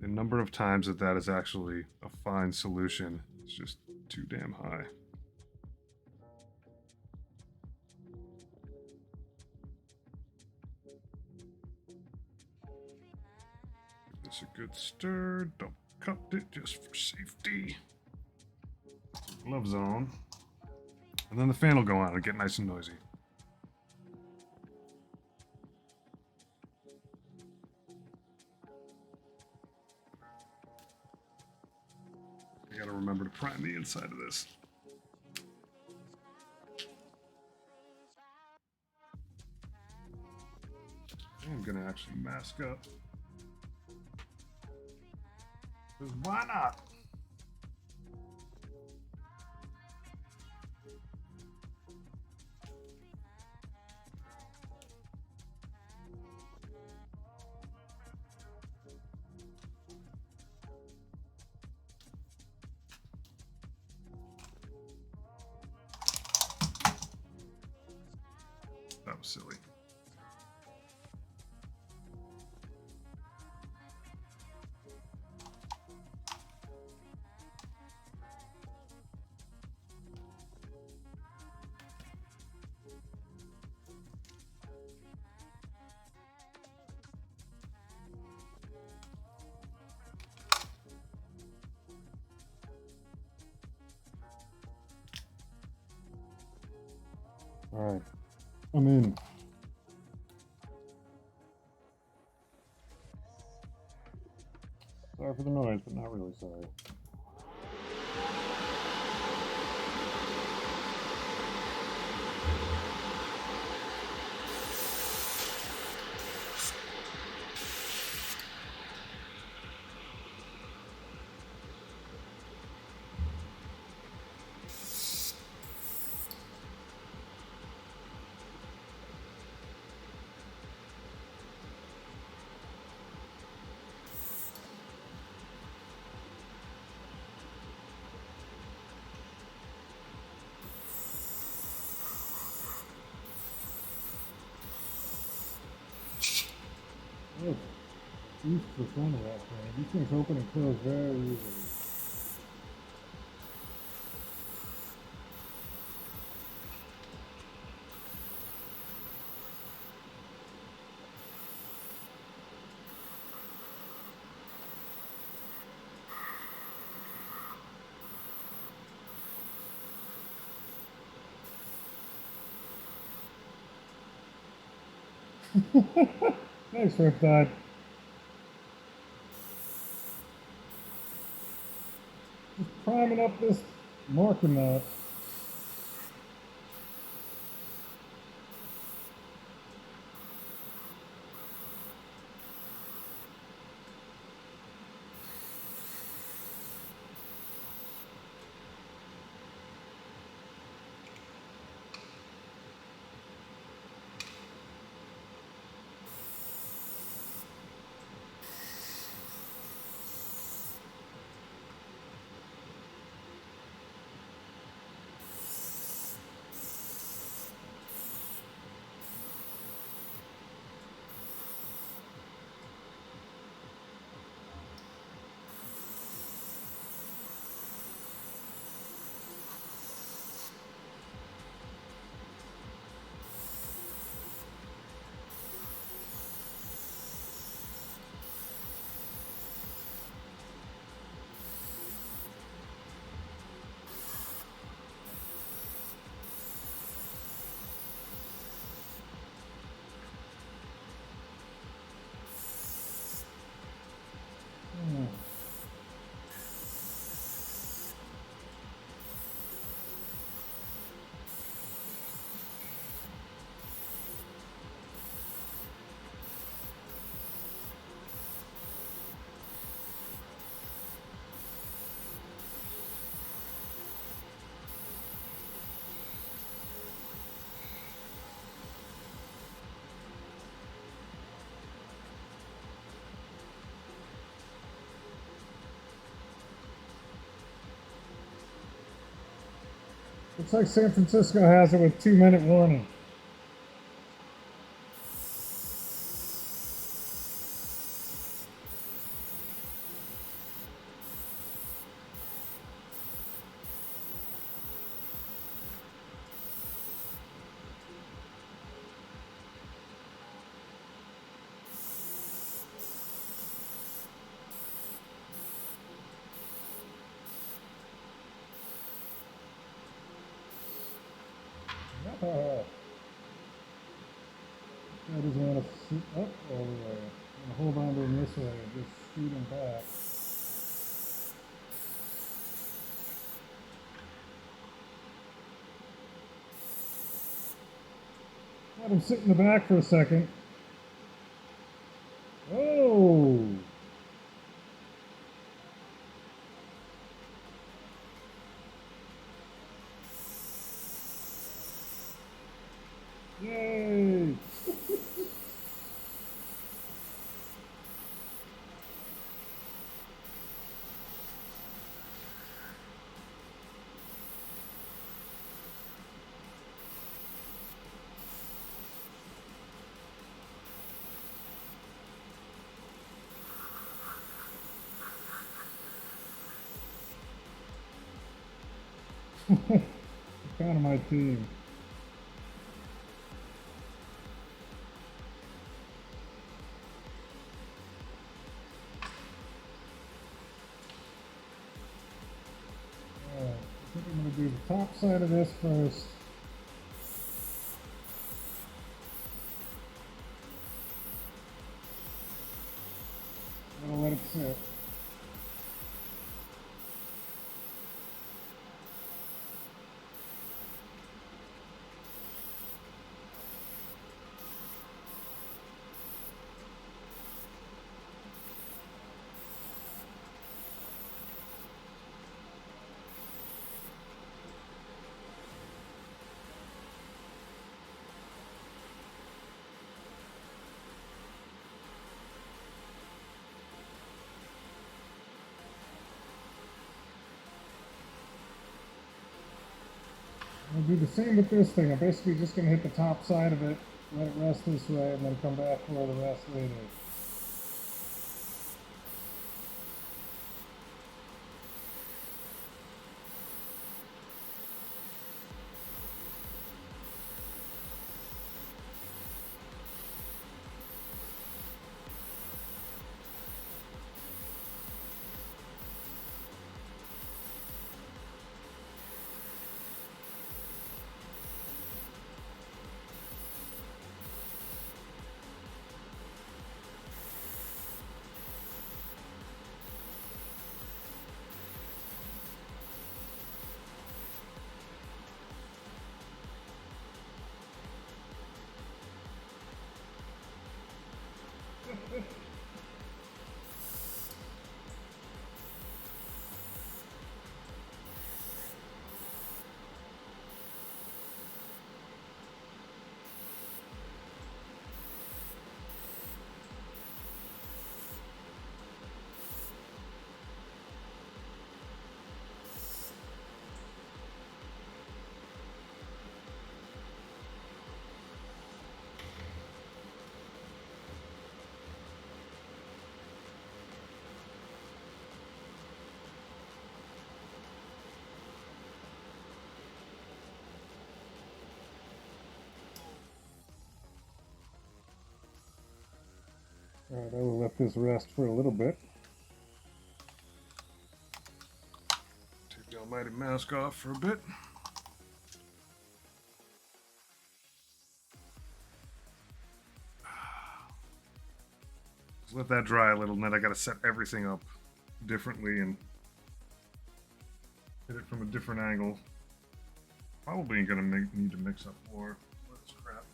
The number of times that is actually a fine solution is just too damn high. Give this a good stir. Don't cut it just for safety. Gloves on. And then the fan will go on and get nice and noisy. I gotta remember to prime the inside of this. I'm gonna actually mask up. Because why not? That was silly. All right, I'm in. Sorry for the noise, but not really sorry. Look, each percent of that thing. These things open and close very easily. Thanks, Riptide. Just priming up this Morkanaut. Looks like San Francisco has it with 2-minute warning. I just want to shoot up all the way. I'm going to hold on to him this way and just shoot him back. Let him sit in the back for a second. Oh! Yay! Kind of my team. Alright, I think I'm going to do the top side of this first. I'm going to let it sit. I'll do the same with this thing. I'm basically just going to hit the top side of it, let it rest this way, and then come back for the rest later. Alright, I will let this rest for a little bit. Take the almighty mask off for a bit. Just let that dry a little, and then I gotta set everything up differently and hit it from a different angle. Probably gonna need to mix up more of this crap.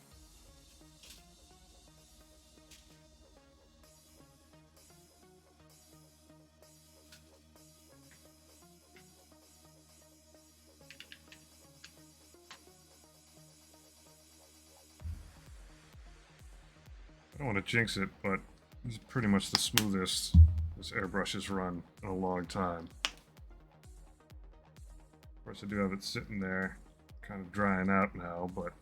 I don't want to jinx it, but this is pretty much the smoothest this airbrush has run in a long time. Of course, I do have it sitting there kind of drying out now, but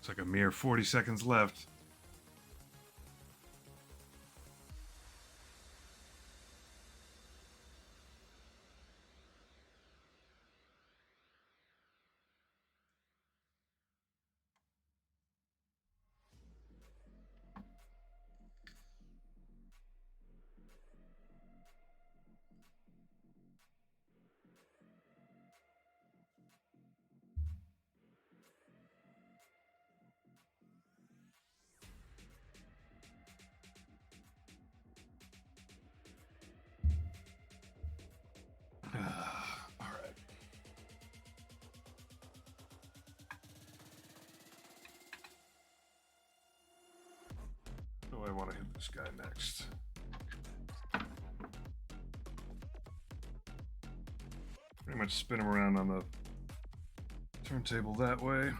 it's like a mere 40 seconds left. All right. Oh, I want to hit this guy next. Pretty much spin him around on the turntable that way.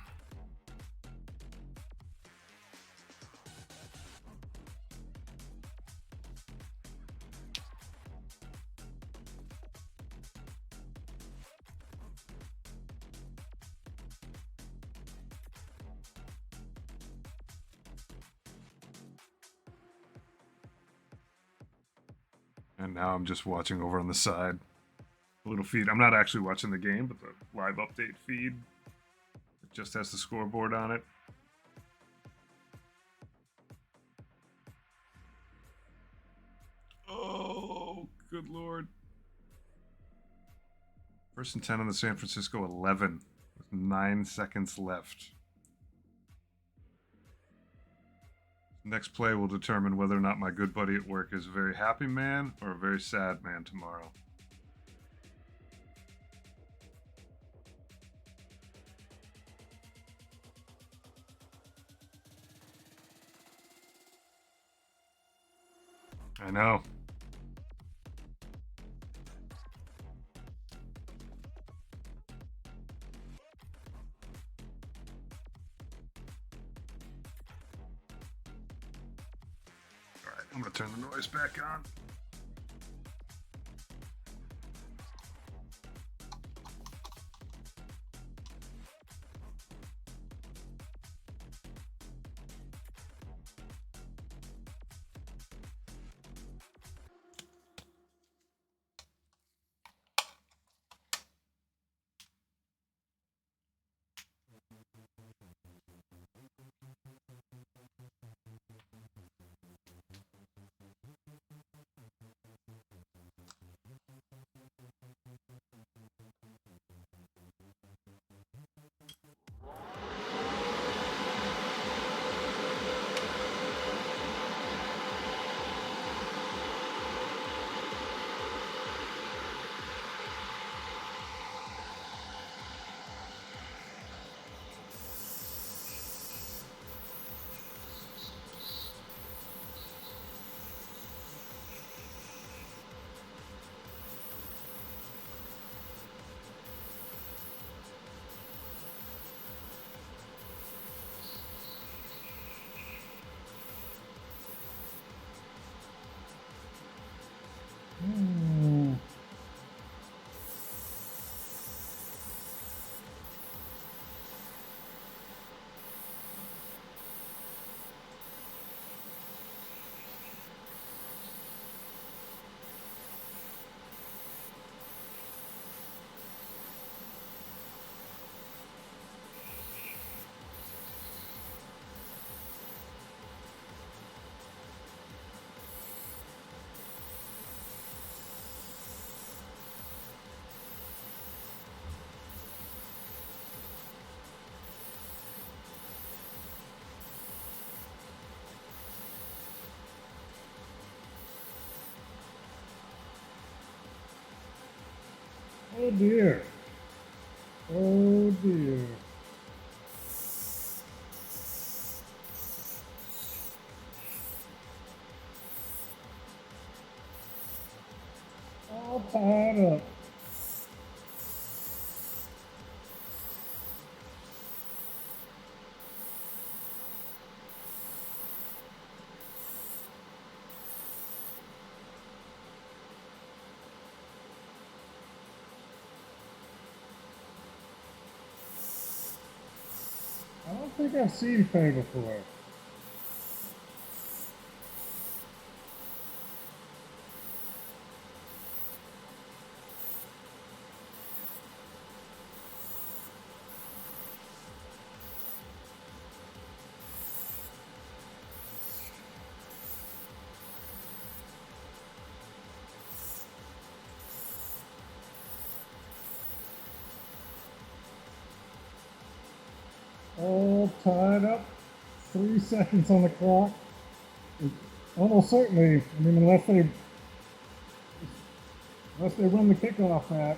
And now I'm just watching over on the side. A little feed. I'm not actually watching the game, but the live update feed. It just has the scoreboard on it. Oh, good lord. First and 10 on the San Francisco 11 with 9 seconds left. Next play will determine whether or not my good buddy at work is a very happy man or a very sad man tomorrow. I know. All right, I'm going to turn the noise back on. Oh dear. Oh dear. All tied up. I don't think I've seen Faye before. All tied up. 3 seconds on the clock. Almost certainly, I mean, unless they run the kickoff at.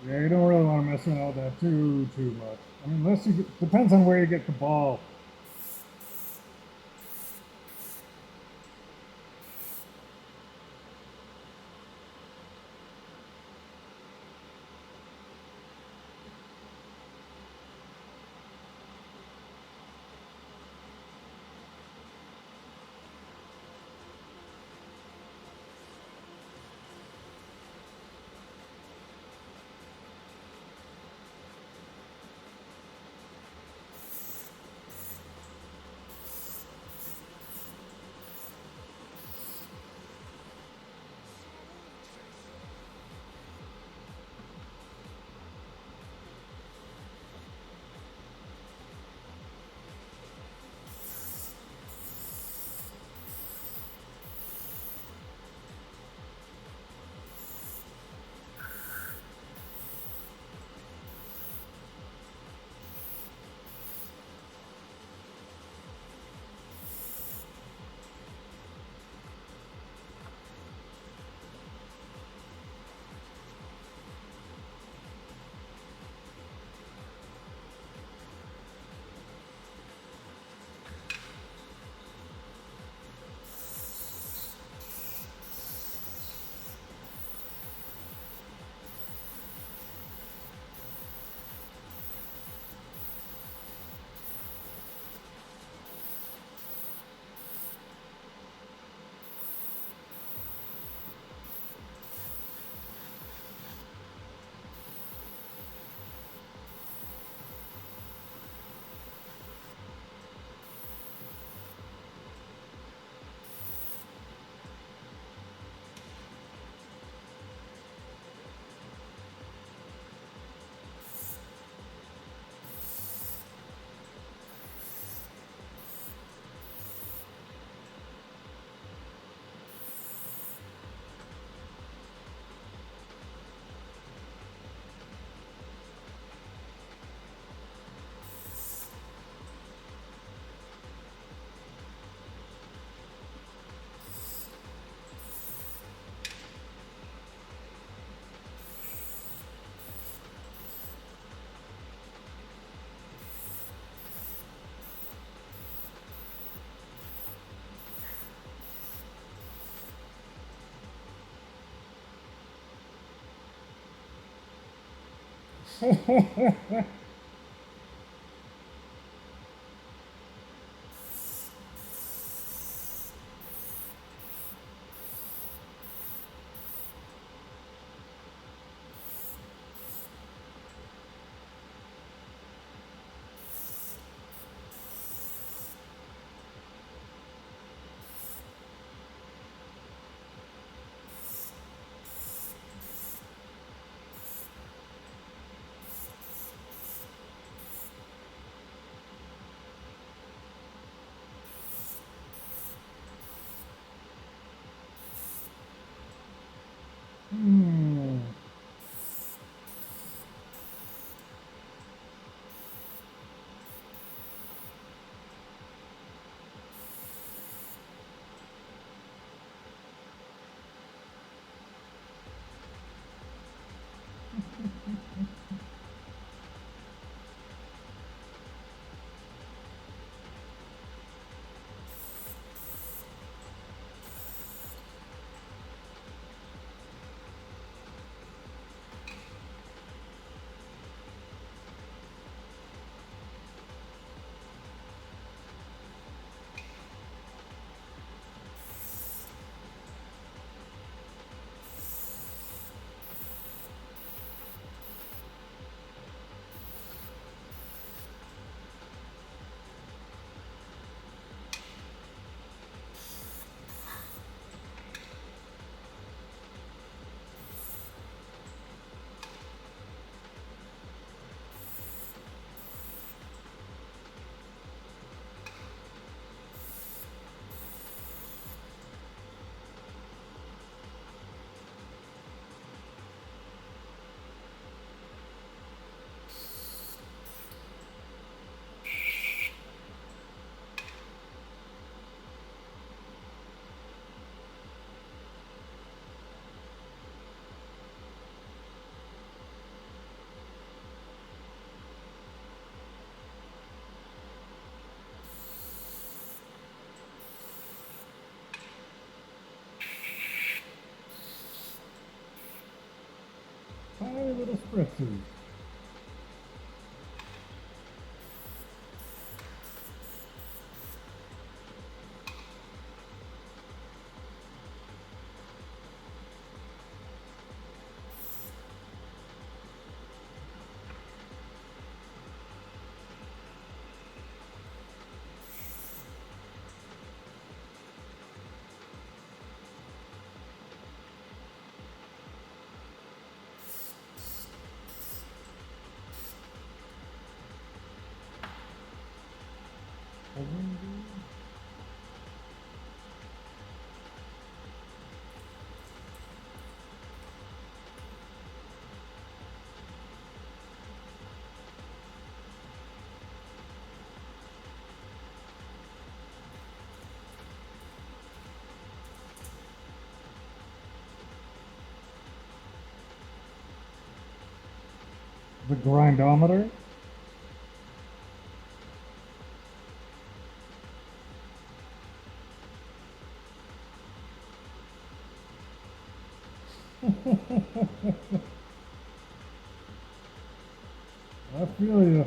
Yeah, you don't really want to mess around with that too much. I mean, unless depends on where you get the ball. Hmm. Tiny little spritzes. The grindometer. I feel you.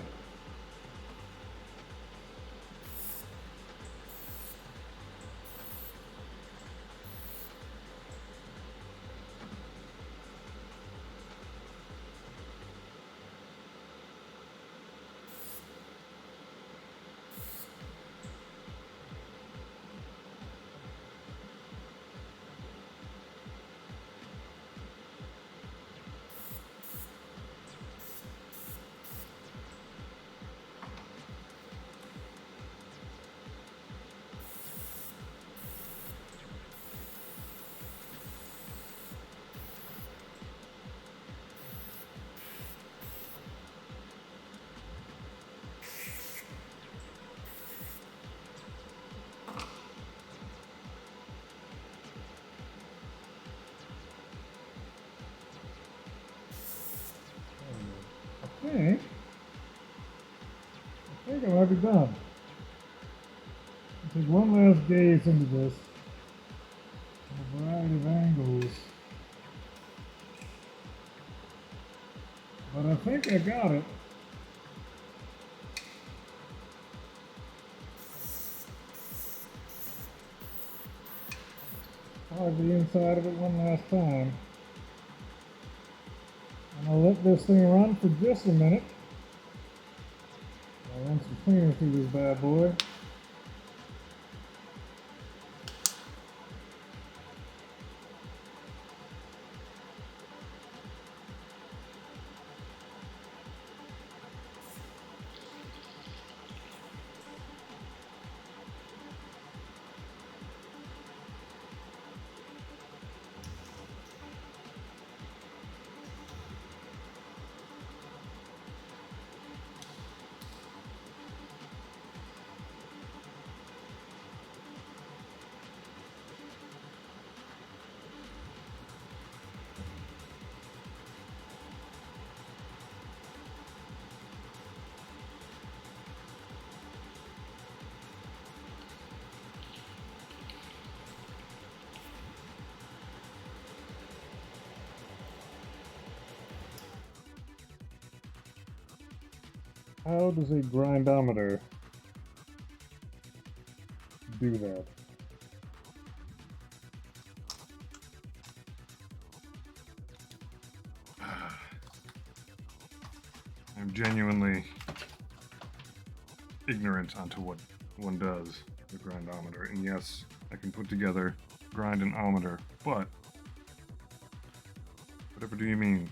Okay. I think I might be done. Take one last gaze into this. A variety of angles. But I think I got it. Slide the inside of it one last time. And I'll let this thing run for just a minute. I'll run some cleaner through this bad boy. How does a grindometer do that? I'm genuinely ignorant onto what one does with grindometer. And yes, I can put together grind and ometer, but whatever do you mean?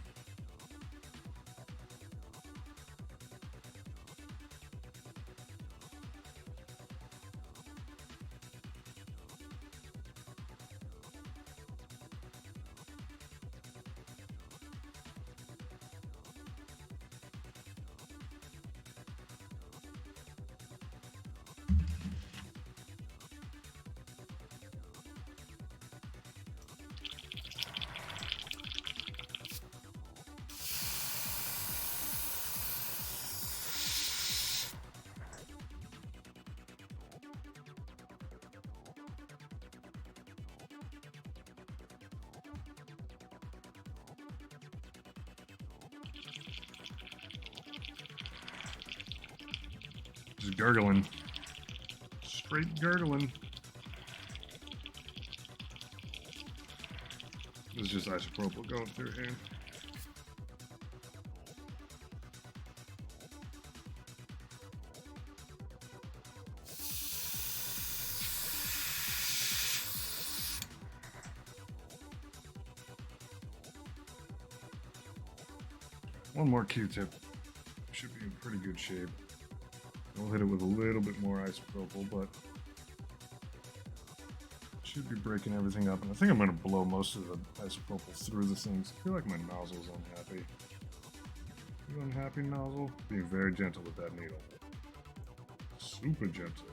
Just gurgling. Straight gurgling. This is just isopropyl going through here. One more Q-tip. Should be in pretty good shape. I'll hit it with a little bit more isopropyl, but should be breaking everything up. And I think I'm going to blow most of the isopropyl through the things. I feel like my nozzle's unhappy. You unhappy, nozzle? Being very gentle with that needle. Super gentle.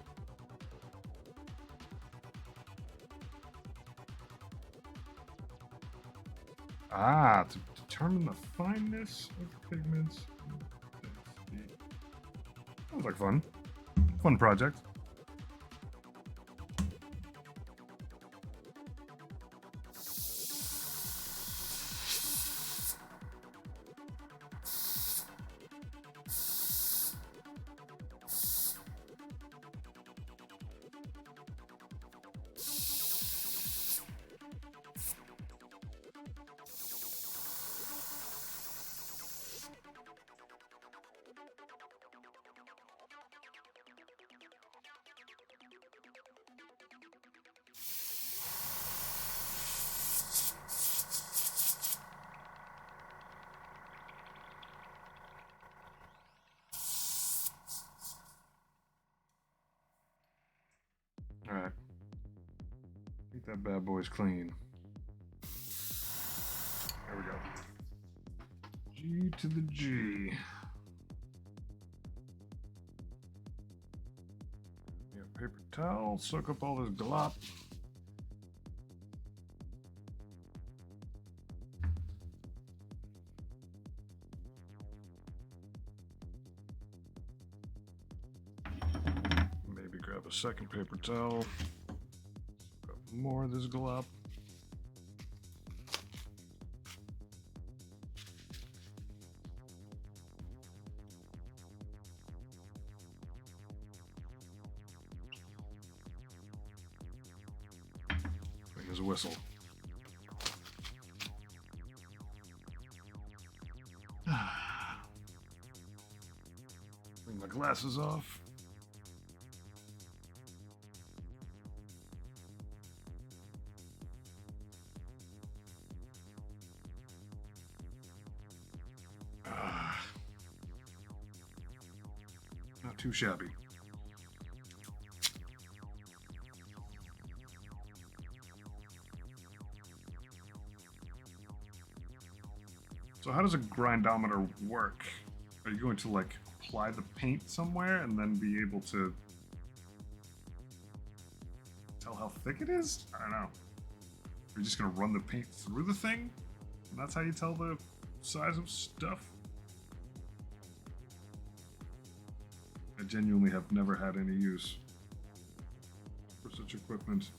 Ah, to determine the fineness of pigments. Sounds like fun. Fun project. Alright. I think that bad boy's clean. There we go. G to the G. Yeah, paper towel, soak up all this glop. Maybe grab a second paper towel. Soak up more of this glop. there's a whistle. Bring my glasses off. Not too shabby. So how does a grindometer work? Are you going to like apply the paint somewhere and then be able to tell how thick it is? I don't know. You're just gonna run the paint through the thing? And that's how you tell the size of stuff? I genuinely have never had any use for such equipment.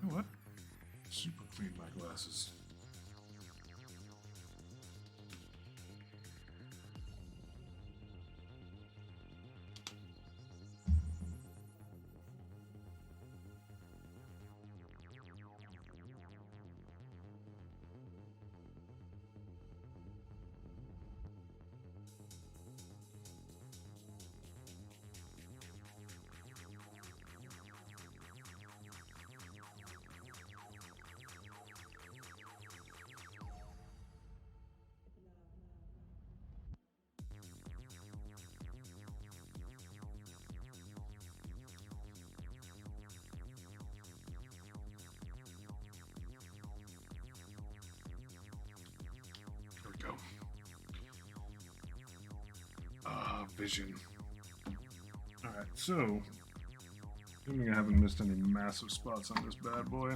You know what? Super clean my glasses. There we go. Vision. Alright, so assuming I haven't missed any massive spots on this bad boy.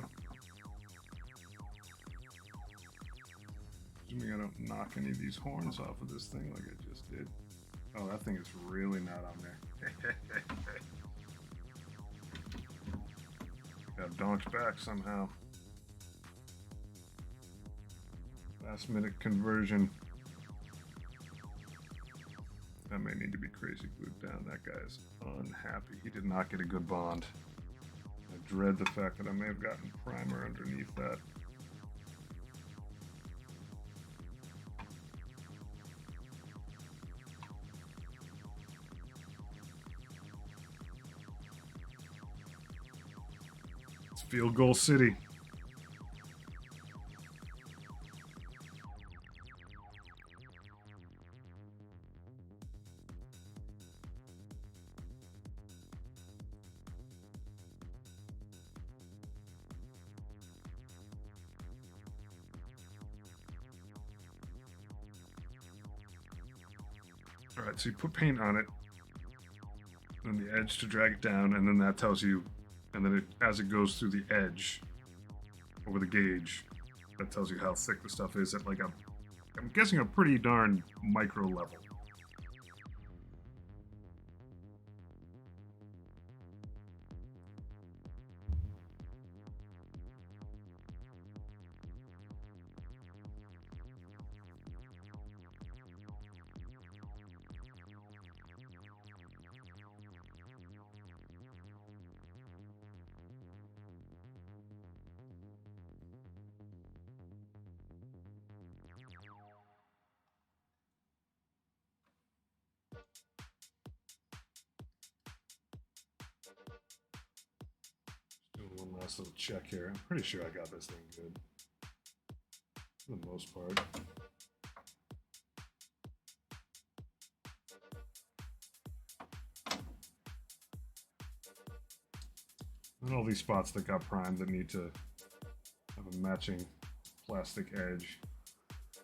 Assuming I don't knock any of these horns off of this thing like I just did. Oh, that thing is really not on there. Got donked back somehow. Last minute conversion. That may need to be crazy glued down. That guy's unhappy. He did not get a good bond. I dread the fact that I may have gotten primer underneath that. It's Field Goal City. Alright, so you put paint on it, then the edge to drag it down, and then that tells you, and then as it goes through the edge, over the gauge, that tells you how thick the stuff is at like I'm guessing a pretty darn micro level. Doing one last little check here. I'm pretty sure I got this thing good. For the most part. And all these spots that got primed that need to have a matching plastic edge.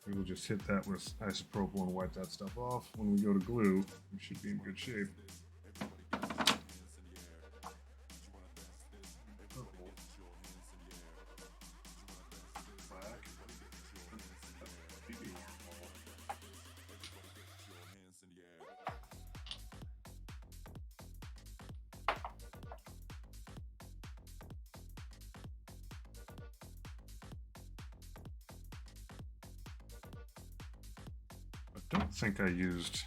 We will just hit that with isopropyl and wipe that stuff off. When we go to glue, we should be in good shape. don't think I used...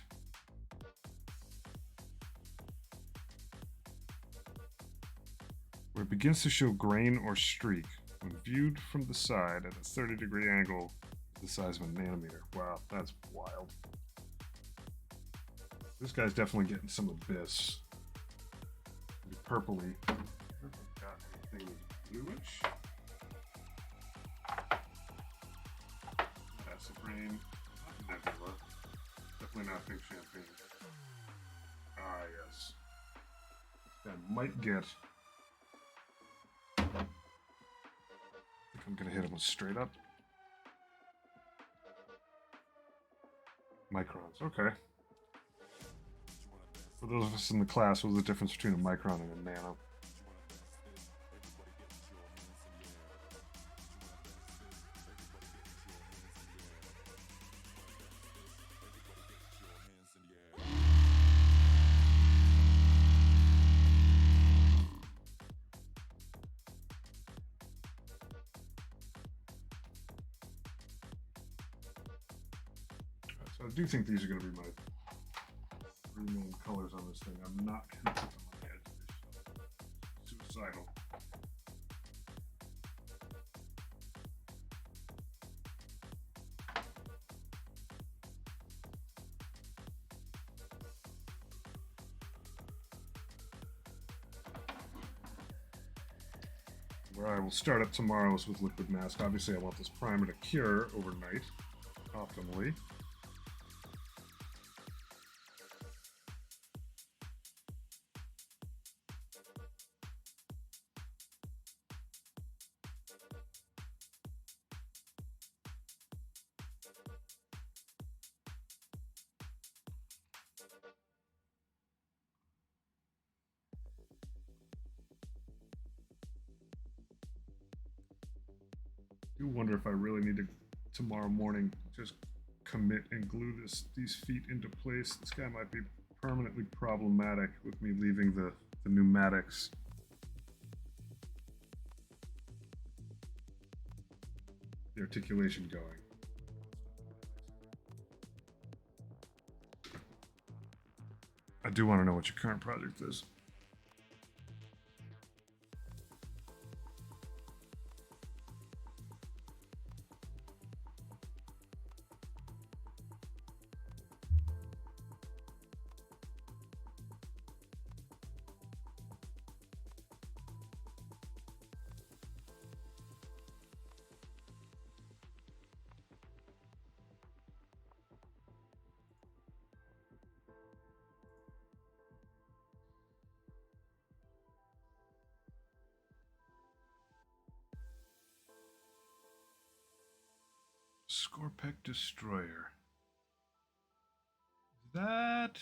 Where it begins to show grain or streak. When viewed from the side at a 30-degree angle, the size of a nanometer. Wow, that's wild. This guy's definitely getting some abyss. Purpley. I don't know if I've got anything bluish. Acid rain. Not nebula. Definitely not pink champagne. Ah, yes. I might get. I think I'm gonna hit him with straight up. Microns. Okay. For those of us in the class, what's the difference between a micron and a nano? So I do think these are going to be my three main colors on this thing. I'm not going to put them on the edge of this. Suicidal. Where I will start up tomorrow is with liquid mask. Obviously I want this primer to cure overnight, optimally. I do wonder if I really need to, tomorrow morning, just commit and glue these feet into place. This guy might be permanently problematic with me leaving the pneumatics. The articulation going. I do want to know what your current project is. Scorpec Destroyer. That...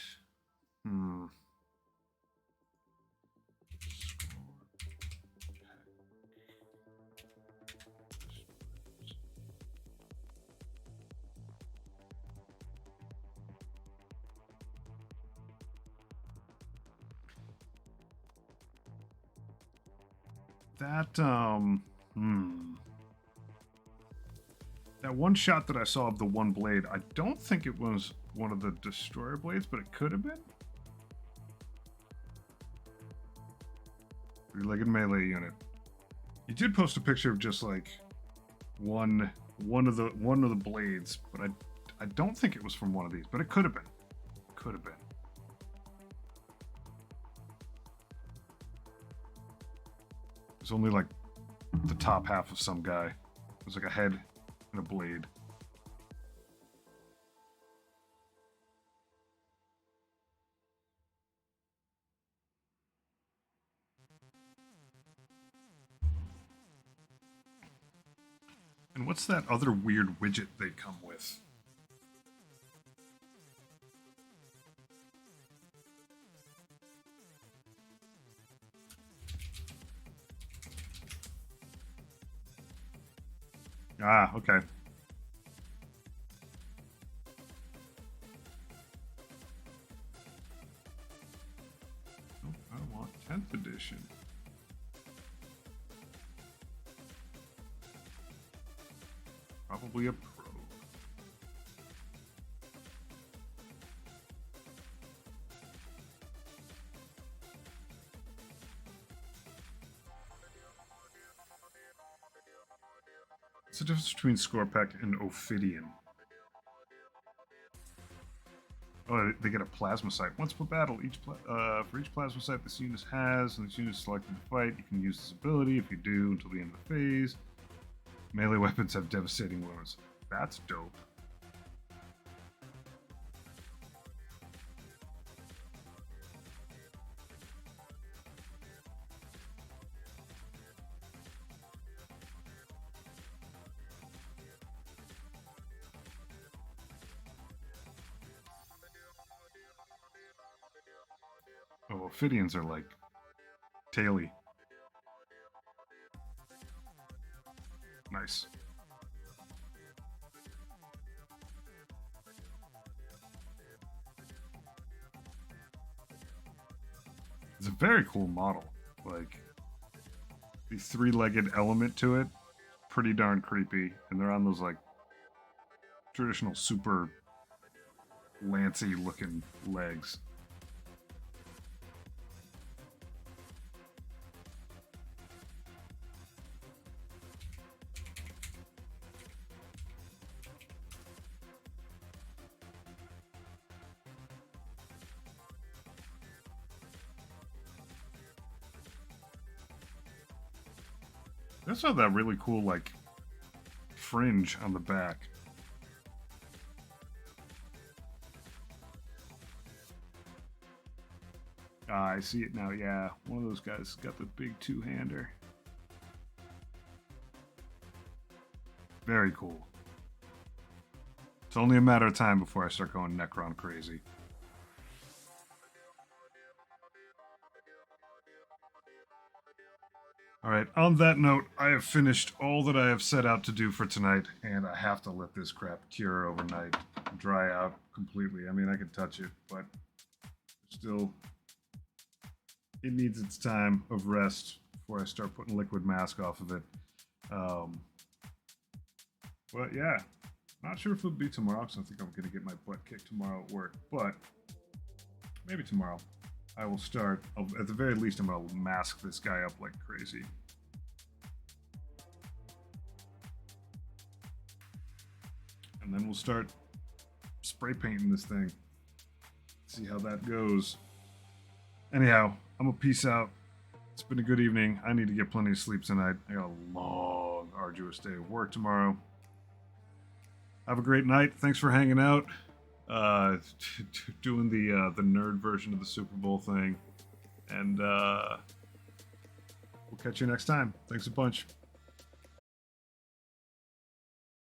That one shot that I saw of the one blade, I don't think it was one of the destroyer blades, but it could have been. Three-legged melee unit. You did post a picture of just like one of the blades, but I don't think it was from one of these, but it could have been. Could have been. It's only like the top half of some guy. It was like a head and a blade. And what's that other weird widget they come with? Ah, okay. Oh, I want 10th edition. Probably a pro. What's the difference between Scorpec and Ophidian? Oh, they get a plasma sight. Once per battle, for each plasma sight this unit has, and this unit is selected to fight, you can use this ability. If you do, until the end of the phase. Melee weapons have devastating wounds. That's dope. Oh, Ophidians are like taily. Nice. It's a very cool model. Like, the three-legged element to it, pretty darn creepy. And they're on those, like, traditional super lancy-looking legs. They also have that really cool, like, fringe on the back. Ah, I see it now, yeah. One of those guys got the big two-hander. Very cool. It's only a matter of time before I start going Necron crazy. Alright, on that note, I have finished all that I have set out to do for tonight, and I have to let this crap cure overnight, dry out completely. I mean, I can touch it, but still, it needs its time of rest before I start putting liquid mask off of it. But yeah, not sure if it'll be tomorrow, because I think I'm going to get my butt kicked tomorrow at work, but maybe tomorrow. I will start, at the very least, I'm going to mask this guy up like crazy. And then we'll start spray painting this thing. See how that goes. Anyhow, I'm going to peace out. It's been a good evening. I need to get plenty of sleep tonight. I got a long, arduous day of work tomorrow. Have a great night. Thanks for hanging out. Doing the nerd version of the Super Bowl thing, and we'll catch you next time. Thanks a bunch.